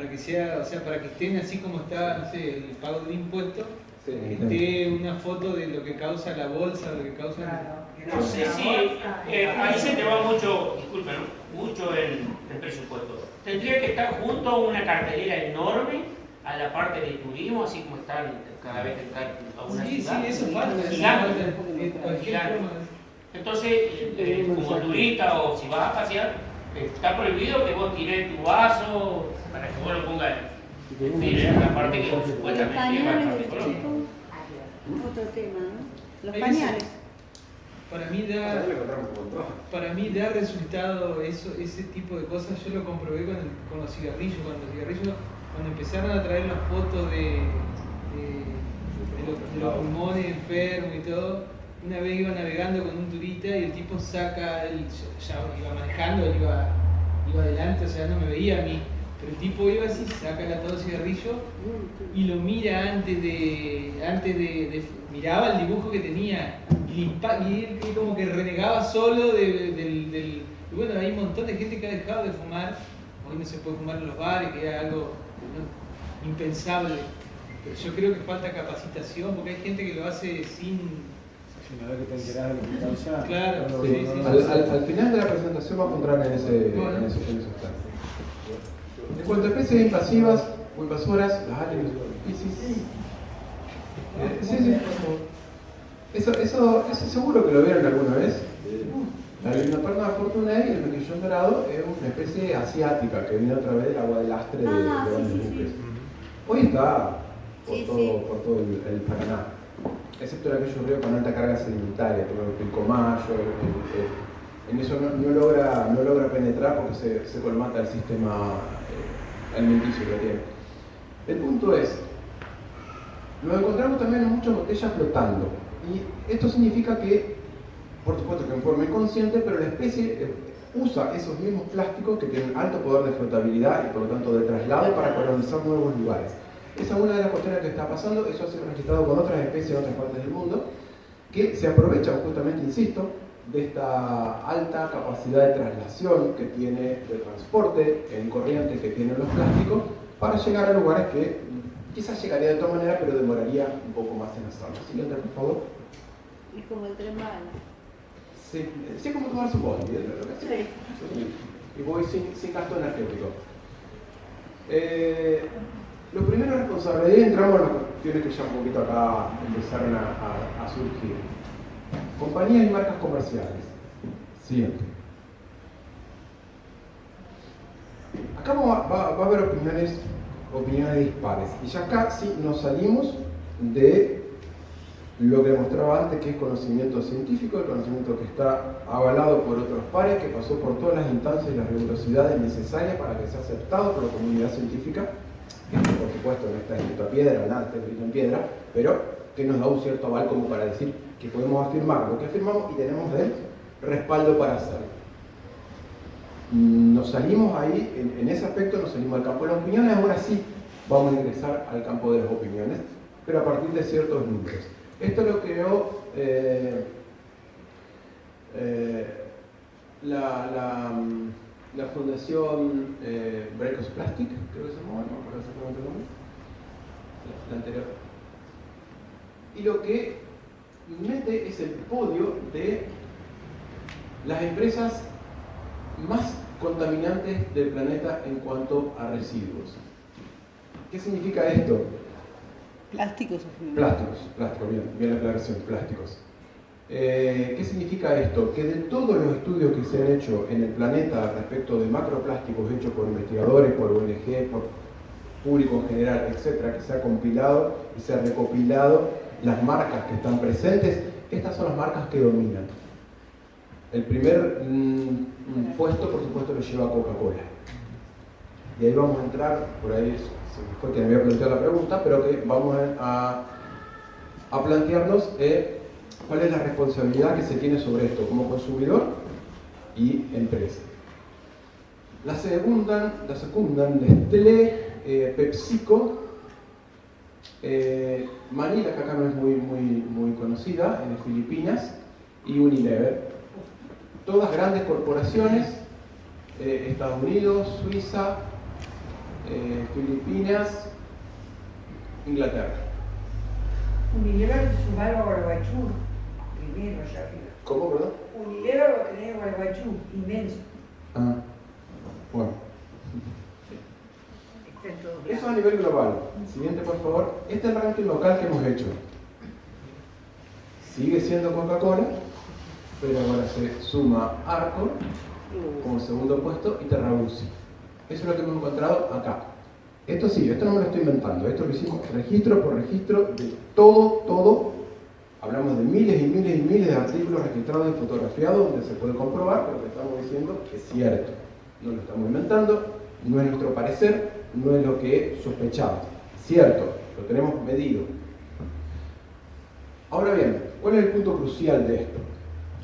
J: que sea, o sea, para que estén así como está, no sé, el pago de impuestos,
I: Sí,
J: esté una foto de lo que causa la bolsa, lo que causa
O: No sé si ahí se te va mucho, disculpen, ¿no? Mucho el presupuesto. Tendría que estar junto a una cartelera enorme a la parte de turismo, así como están cada vez que están a una ciudad.
J: Sí, eso falta.
O: Gigante. Entonces, como turista o si vas a pasear, está prohibido que vos tires tu vaso para que vos lo pongas en la parte que supuestamente es bastante económica.
N: Otro tema, ¿no? Los
J: Hay
N: pañales.
J: Para mí da resultado ese tipo de cosas. Yo lo comprobé con los cigarrillos. Cuando empezaron a traer las fotos de los pulmones enfermos y todo, una vez iba navegando con un turista y el tipo saca, ya iba manejando, él iba adelante, o sea, no me veía a mí, pero el tipo iba así, saca el atado de cigarrillo y lo mira antes de miraba el dibujo que tenía y él como que renegaba solo y bueno, hay un montón de gente que ha dejado de fumar. Hoy no se puede fumar en los bares, que era algo impensable, pero yo creo que falta capacitación porque hay gente que lo hace sin
H: una vez que te enterás de lo que está usando.
J: Claro,
I: sí. Al final de la presentación vamos a entrar en esos planes. En cuanto a especies invasivas o invasoras, las aliens, Eso seguro que lo vieron alguna vez. La Limnoperna fortunae, el mejillón dorado, es una especie asiática que viene a través del agua de lastre de los buques. Hoy está por todo el Paraná, excepto en aquellos ríos con alta carga sedimentaria, como el Pilcomayo, en eso no logra penetrar porque se colmata el sistema alimenticio que tiene. El punto es, nos encontramos también en muchas botellas flotando, y esto significa que, por supuesto que en forma inconsciente, pero la especie usa esos mismos plásticos que tienen alto poder de flotabilidad y por lo tanto de traslado para colonizar nuevos lugares. Esa es una de las cuestiones que está pasando. Eso ha sido registrado con otras especies en otras partes del mundo que se aprovechan justamente, insisto, de esta alta capacidad de traslación que tiene, de transporte en corriente que tienen los plásticos, para llegar a lugares que quizás llegaría de otra manera, pero demoraría un poco más en hacerlo. Siguiente, por favor.
N: Es como el tren bala.
I: Sí, es como tomar su bondi, sí. Y voy sin gasto energético. Los primeros responsables, y entramos en las cuestiones que ya un poquito acá empezaron a surgir. Compañías y marcas comerciales. Siguiente. Acá va a haber opiniones dispares. Y ya acá sí nos salimos de lo que mostraba antes, que es conocimiento científico, el conocimiento que está avalado por otros pares, que pasó por todas las instancias y las rigurosidades necesarias para que sea aceptado por la comunidad científica, que por supuesto no está escrito a piedra, nada está escrito en piedra, pero que nos da un cierto aval como para decir que podemos afirmar lo que afirmamos y tenemos el respaldo para hacerlo. Nos salimos ahí, en ese aspecto nos salimos al campo de las opiniones. Ahora sí vamos a ingresar al campo de las opiniones, pero a partir de ciertos números. Esto lo creó la fundación Breakers Plastic, creo que se llama, no me acuerdo exactamente el nombre, la anterior. Y lo que mete es el podio de las empresas más contaminantes del planeta en cuanto a residuos. ¿Qué significa esto?
L: Plásticos.
I: Plásticos, bien la aclaración, plásticos. ¿Qué significa esto? Que de todos los estudios que se han hecho en el planeta respecto de macroplásticos hechos por investigadores, por ONG, por público en general, etcétera, que se ha compilado y se ha recopilado las marcas que están presentes, estas son las marcas que dominan. El primer puesto, por supuesto, lo lleva Coca-Cola. Y ahí vamos a entrar, por ahí fue que me había planteado la pregunta, pero que vamos a plantearnos cuál es la responsabilidad que se tiene sobre esto como consumidor y empresa. La secundan Nestlé, PepsiCo Manila, que acá no es muy conocida, en Filipinas, y Unilever. Todas grandes corporaciones, Estados Unidos, Suiza, Filipinas, Inglaterra.
B: Unilever sumalo a Gualeguaychú, primero allá arriba.
I: ¿Cómo, perdón?
B: Unilever lo tenés en Gualeguaychú, inmenso.
I: Ah, bueno. Eso a nivel global. Siguiente, por favor. Este es el ranking local que hemos hecho. Sigue siendo Coca-Cola, pero ahora se suma Arcor como segundo puesto y Terrabusi. Eso es lo que hemos encontrado acá. Esto sí, esto no me lo estoy inventando. Esto lo hicimos registro por registro de todo. Hablamos de miles y miles y miles de artículos registrados y fotografiados donde se puede comprobar que lo que estamos diciendo es cierto. No lo estamos inventando, no es nuestro parecer, no es lo que sospechamos. Cierto, lo tenemos medido. Ahora bien, ¿cuál es el punto crucial de esto?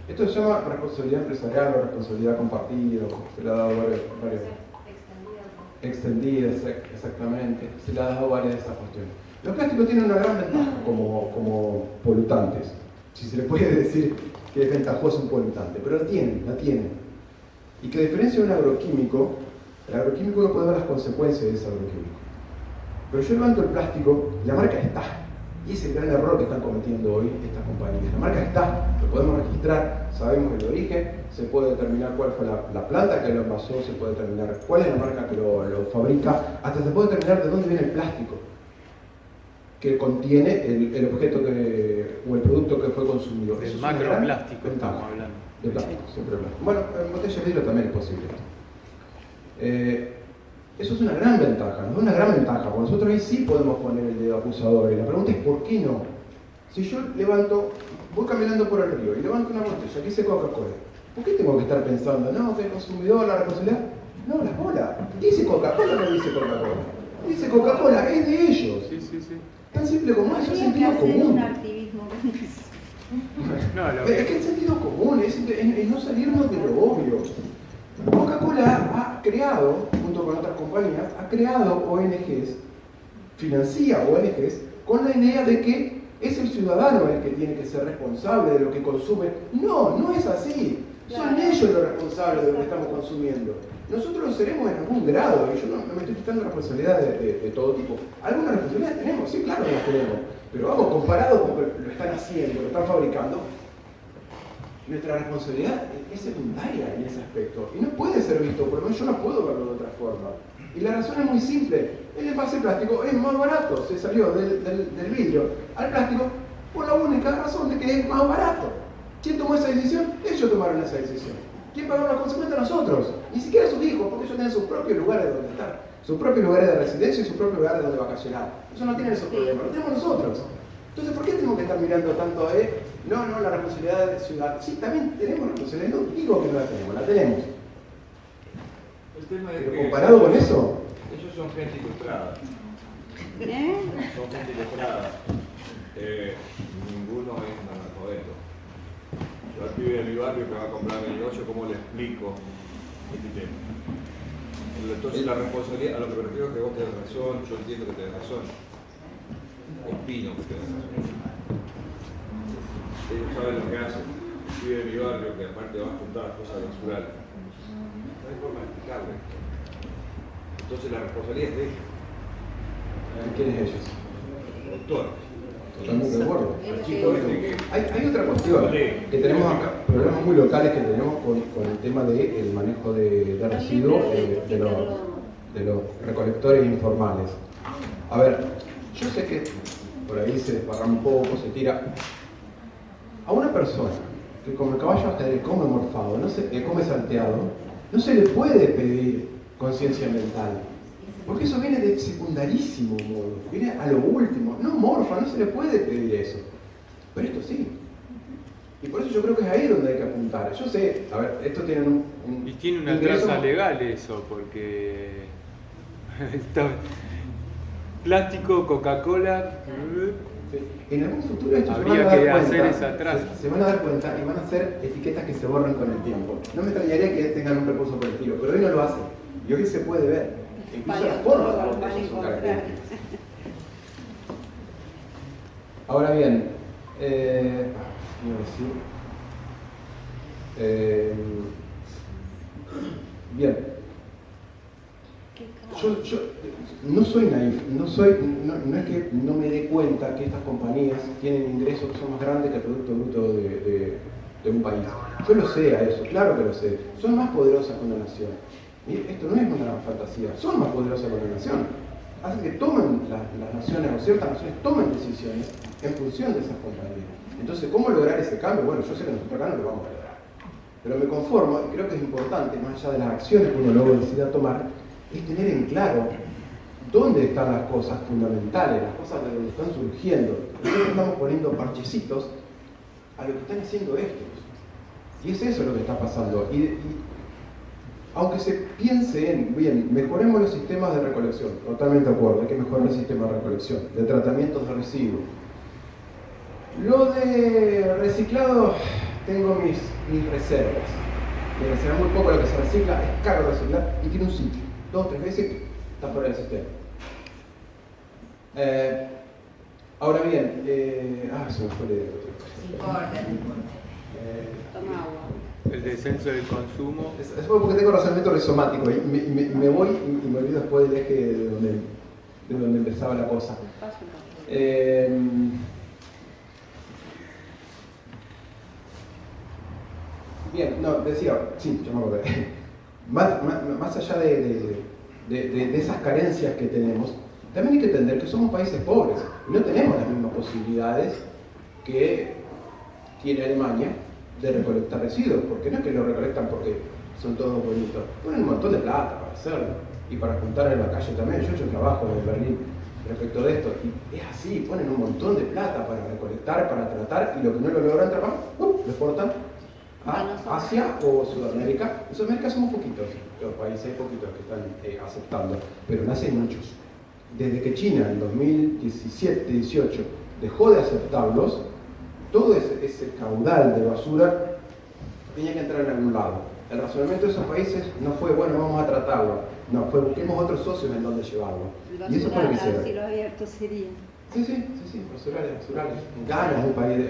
I: Esto se llama responsabilidad empresarial o responsabilidad compartida, se le ha dado varias extendida, exactamente, se le ha dado varias de esas cuestiones. Los plásticos tienen una gran ventaja como polutantes, si se le puede decir que es ventajoso un polutante, pero la tienen. Y que a diferencia de un agroquímico, el agroquímico no puede ver las consecuencias de ese agroquímico. Pero yo levanto el plástico y la marca está. Y ese es el gran error que están cometiendo hoy estas compañías. La marca está, lo podemos registrar, sabemos el origen, se puede determinar cuál fue la planta que lo envasó, se puede determinar cuál es la marca que lo fabrica, hasta se puede determinar de dónde viene el plástico que contiene el objeto o el producto que fue consumido.
M: El macroplástico estamos hablando.
I: De plástico, siempre de plástico. Bueno, en botella de vidrio también es posible. Eso es una gran ventaja, ¿no? Una gran ventaja, porque nosotros ahí sí podemos poner el dedo acusador. Y la pregunta es ¿por qué no? Si yo voy caminando por el río y levanto una botella que dice Coca-Cola, ¿por qué tengo que estar pensando, no, que el consumidor, la responsabilidad? No, la bola. Dice Coca-Cola o no dice Coca-Cola. Dice Coca-Cola, es de ellos.
M: Sí.
I: Tan simple como eso, es sentido común. Es que el sentido común es no salirnos de lo obvio. Coca-Cola ha creado, junto con otras compañías, ha creado ONGs, financia ONGs, con la idea de que es el ciudadano el que tiene que ser responsable de lo que consume. No es así. Son ellos los responsables de lo que estamos consumiendo. Nosotros lo seremos en algún grado, y yo no me estoy quitando responsabilidades de todo tipo. Algunas responsabilidades tenemos, sí, claro que las tenemos, pero vamos, comparado con lo que lo están haciendo, lo están fabricando, nuestra responsabilidad es secundaria en ese aspecto, y no puede ser visto, por lo menos yo no puedo verlo de otra forma. Y la razón es muy simple, el envase plástico es más barato, se salió del vidrio al plástico por la única razón de que es más barato. ¿Quién tomó esa decisión? Ellos tomaron esa decisión. ¿Quién pagó las consecuencias? Nosotros. Ni siquiera sus hijos, porque ellos tienen sus propios lugares donde estar, sus propios lugares de residencia y sus propios lugares donde vacacionar. Ellos no tienen esos problemas, lo tenemos nosotros. Entonces, ¿por qué tenemos que estar mirando tanto no, la responsabilidad del ciudadano? Sí, también tenemos responsabilidad, no digo que no la tenemos.
P: El tema es
I: Pero
P: que
I: comparado con eso,
P: ellos son gente ilustrada. Son gente ilustrada. Ninguno es analfabeto. Yo al pibe de mi barrio que va a comprar el negocio, ¿cómo le explico este tema? Entonces la responsabilidad, a lo que me refiero es que vos tenés razón, yo entiendo que tenés razón. Opino que tenés razón. Ellos saben lo que hacen. El pibe de mi barrio que aparte va a juntar las cosas naturales. No hay forma de explicarle. Entonces la responsabilidad es de ellos.
I: ¿quiénes ellos?
P: Doctor.
I: Totalmente de acuerdo. Hay otra cuestión que tenemos acá, problemas muy locales que tenemos con el tema del manejo de residuos de los recolectores informales. A ver, yo sé que por ahí se desparrama un poco, se tira. A una persona que como el caballo ajedrez come morfado, come salteado, no se le puede pedir conciencia mental. Porque eso viene de secundarísimo modo, viene a lo último. No morfa, no se le puede pedir eso. Pero esto sí. Y por eso yo creo que es ahí donde hay que apuntar. Yo sé, a ver, esto tiene
M: y tiene una traza legal eso, porque plástico, Coca-Cola.
I: En algún futuro esto
M: habría que hacer esa traza.
I: Se van a dar cuenta y van a hacer etiquetas que se borran con el tiempo. No me extrañaría que tengan un recurso por el estilo, pero hoy no lo hacen. Y hoy se puede ver. Incluso las formas de las botellas son características. Ahora bien, bien, yo no soy naif, no es que no me dé cuenta que estas compañías tienen ingresos que son más grandes que el Producto Bruto de un país. Yo lo sé a eso, claro que lo sé. Son más poderosas que una nación. Y esto no es una fantasía, son más poderosas que una nación. Hace que tomen las naciones, o ciertas naciones tomen decisiones en función de esas compañías. Entonces, ¿cómo lograr ese cambio? Bueno, yo sé que nosotros acá no lo vamos a lograr. Pero me conformo, y creo que es importante, más allá de las acciones que uno luego decida tomar, es tener en claro dónde están las cosas fundamentales, las cosas de donde están surgiendo. Nosotros estamos poniendo parchecitos a lo que están haciendo estos. Y es eso lo que está pasando. Y aunque se piense en, bien, mejoremos los sistemas de recolección, totalmente de acuerdo, hay que mejorar el sistema de recolección, de tratamientos de residuos. Lo de reciclado, tengo mis reservas. Me recicla muy poco lo que se recicla, es caro reciclar y tiene un sitio. 2 o 3 veces está fuera del sistema. Ahora bien, se me fue el...
N: Toma agua.
M: El descenso del consumo.
I: Es porque tengo razonamiento rizomático y me voy y me olvido después del eje de donde empezaba la cosa. Bien, no, decía, sí, yo me acordé. Más allá de esas carencias que tenemos, también hay que entender que somos países pobres y no tenemos las mismas posibilidades que tiene Alemania de recolectar residuos, porque no es que lo recolectan porque son todos bonitos, ponen un montón de plata para hacerlo y para juntar en la calle también. Yo he hecho un trabajo en Berlín respecto de esto y es así, ponen un montón de plata para recolectar, para tratar, y lo que no lo logran trabajar, lo exportan a Asia o Sudamérica. En Sudamérica somos poquitos, los países hay poquitos que están aceptando, pero nacen muchos. Desde que China en 2017-18 dejó de aceptarlos, todo ese caudal de basura tenía que entrar en algún lado. El razonamiento de esos países no fue, bueno, vamos a tratarlo, no, fue busquemos otros socios en donde llevarlo. Y eso fue lo que hicieron.
N: Si lo abierto sería.
I: Sí, basurales. Ghana es un país,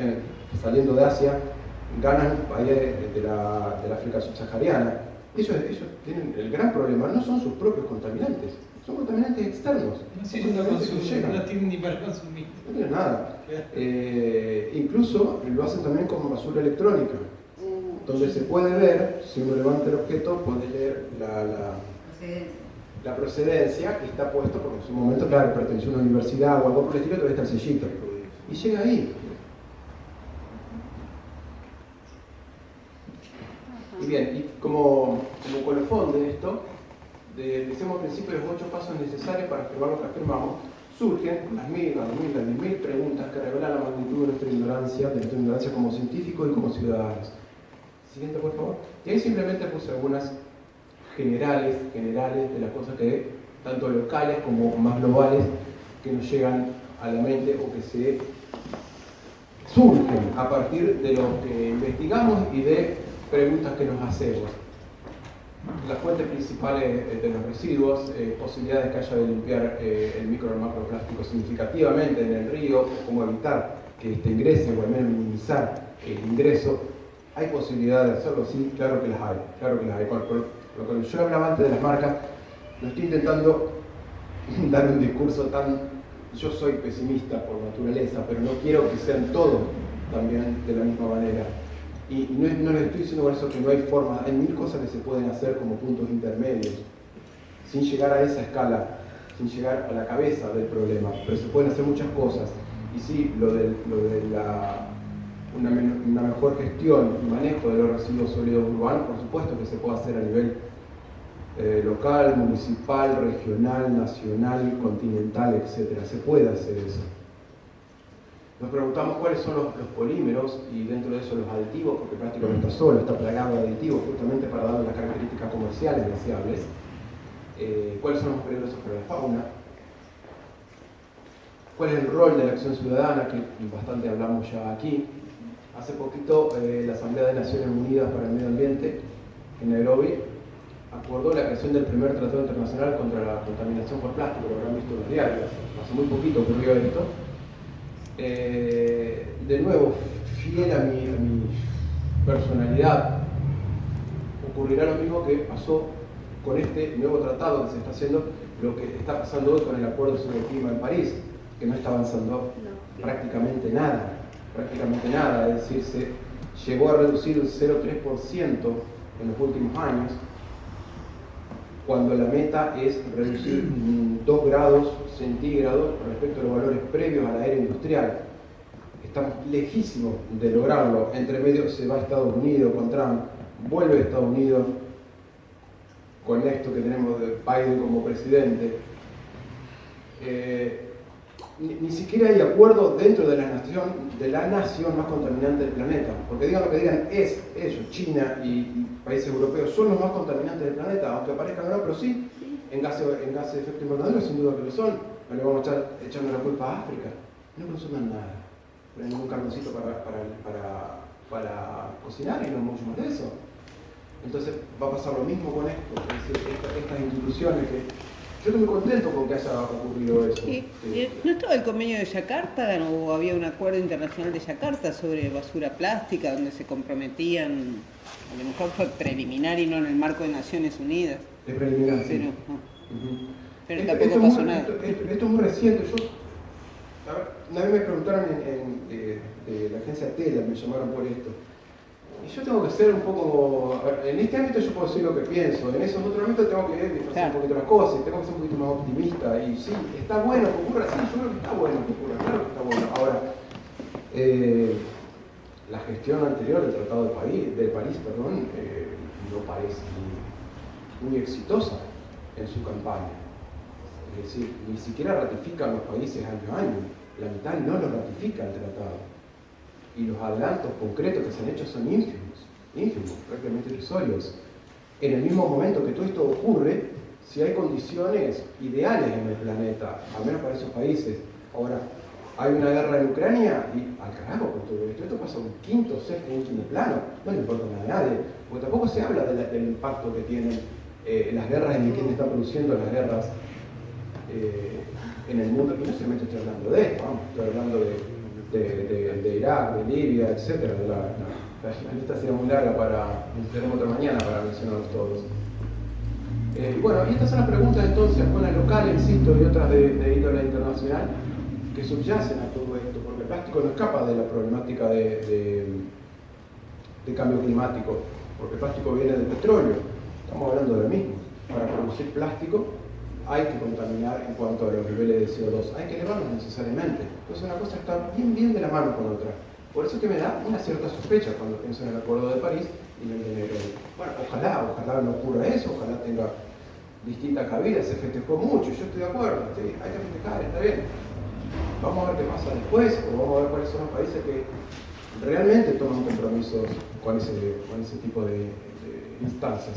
I: saliendo de Asia, Ghana es un país de la África subsahariana. Ellos tienen el gran problema, no son sus propios contaminantes, son contaminantes externos.
J: No tienen ni para consumir.
I: No tienen nada. Incluso lo hacen también con basura electrónica, donde se puede ver, si uno levanta el objeto, puede leer la procedencia que está puesto, porque en su momento, claro, perteneció a una universidad o algo por el estilo, todavía está el sellito. Y llega ahí. Y bien, y como colofón de esto, decimos al principio los 8 pasos necesarios para afirmar lo que afirmamos, surgen las 1000, las 10.000 preguntas que revelan la magnitud de nuestra ignorancia como científicos y como ciudadanos. Siguiente, por favor. Y ahí simplemente puse algunas generales de las cosas que, tanto locales como más globales, que nos llegan a la mente o que se surgen a partir de lo que investigamos y de preguntas que nos hacemos. Las fuentes principales de los residuos, posibilidades que haya de limpiar el micro o el macroplástico significativamente en el río, cómo evitar que este ingrese o al menos minimizar el ingreso. ¿Hay posibilidad de hacerlo? Sí, claro que las hay. Por lo que yo hablaba antes de las marcas, no estoy intentando dar un discurso tan... Yo soy pesimista por naturaleza, pero no quiero que sean todos también de la misma manera. Y no les estoy diciendo con eso que no hay forma, hay 1000 cosas que se pueden hacer como puntos intermedios, sin llegar a esa escala, sin llegar a la cabeza del problema, pero se pueden hacer muchas cosas. Y sí, lo de una mejor gestión y manejo de los residuos sólidos urbanos, por supuesto que se puede hacer a nivel local, municipal, regional, nacional, continental, etc. Se puede hacer eso. Nos preguntamos cuáles son los polímeros y dentro de eso los aditivos, porque prácticamente está solo, está plagado de aditivos justamente para darle las características comerciales deseables. ¿Cuáles son los peligrosos para la fauna? ¿Cuál es el rol de la acción ciudadana? Que bastante hablamos ya aquí. Hace poquito la Asamblea de Naciones Unidas para el Medio Ambiente en Nairobi acordó la creación del primer tratado internacional contra la contaminación por plástico, lo habrán visto en los diarios. Hace muy poquito ocurrió esto. De nuevo, fiel a mi personalidad, ocurrirá lo mismo que pasó con este nuevo tratado que se está haciendo, lo que está pasando hoy con el acuerdo sobre el clima en París, que no está avanzando prácticamente nada, es decir, se llegó a reducir un 0,3% en los últimos años, cuando la meta es reducir 2 grados centígrados respecto a los valores previos a la era industrial. Estamos lejísimos de lograrlo. Entre medio se va a Estados Unidos con Trump, vuelve a Estados Unidos con esto que tenemos de Biden como presidente. Ni siquiera hay acuerdo dentro de la nación más contaminante del planeta. Porque digan lo que digan, ellos, China y países europeos, son los más contaminantes del planeta, aunque parezcan no, pero sí, en gases de efecto invernadero sin duda que lo son. No le vamos a estar echando la culpa a África. No consumen nada. No hay ningún carboncito para cocinar y no mucho más de eso. Entonces va a pasar lo mismo con esto, es decir, estas instituciones que... Yo estoy muy contento con que haya ocurrido eso.
L: ¿No estaba el convenio de Yakarta o había un acuerdo internacional de Yakarta sobre basura plástica donde se comprometían, a lo mejor fue preliminar y no en el marco de Naciones Unidas?
I: Es preliminar, sí.
L: Pero tampoco pasó nada.
I: Esto es muy reciente. Una vez me preguntaron de la agencia TELA, me llamaron por esto. Y yo tengo que ser un poco... En este ámbito yo puedo decir lo que pienso, en esos otros ámbitos tengo que disfrazar un poquito las cosas, tengo que ser un poquito más optimista. Y sí, está bueno que ocurra, sí, yo creo que está bueno que ocurra, claro que está bueno. Ahora, la gestión anterior del Tratado de París, no parece muy exitosa en su campaña. Es decir, ni siquiera ratifican los países año a año, la mitad no lo ratifica el tratado. Y los adelantos concretos que se han hecho son ínfimos, prácticamente irrisorios. En el mismo momento que todo esto ocurre, si hay condiciones ideales en el planeta, al menos para esos países. Ahora, hay una guerra en Ucrania y al carajo con todo esto. Esto pasa un quinto, sexto, último plano, no le importa nada a nadie, porque tampoco se habla del impacto que tienen las guerras y de quién está produciendo las guerras en el mundo. Y no solamente estoy hablando de esto, estoy hablando de Irak, de Libia, etc. La lista sería muy larga tenemos otra mañana para mencionarlos todos. Bueno, y estas son las preguntas entonces, una local, insisto, y otras de índole internacional, que subyacen a todo esto, porque el plástico no escapa de la problemática de cambio climático, porque el plástico viene del petróleo, estamos hablando de lo mismo. Para producir plástico hay que contaminar en cuanto a los niveles de CO2, hay que elevarlos necesariamente. Entonces una cosa está bien de la mano con otra. Por eso que me da una cierta sospecha cuando pienso en el Acuerdo de París y en el de Nairobi. Bueno, ojalá no ocurra eso, ojalá tenga distinta cabida, se festejó mucho, yo estoy de acuerdo, sí, hay que festejar, está bien. Vamos a ver qué pasa después, o vamos a ver cuáles son los países que realmente toman compromisos con ese tipo de instancias.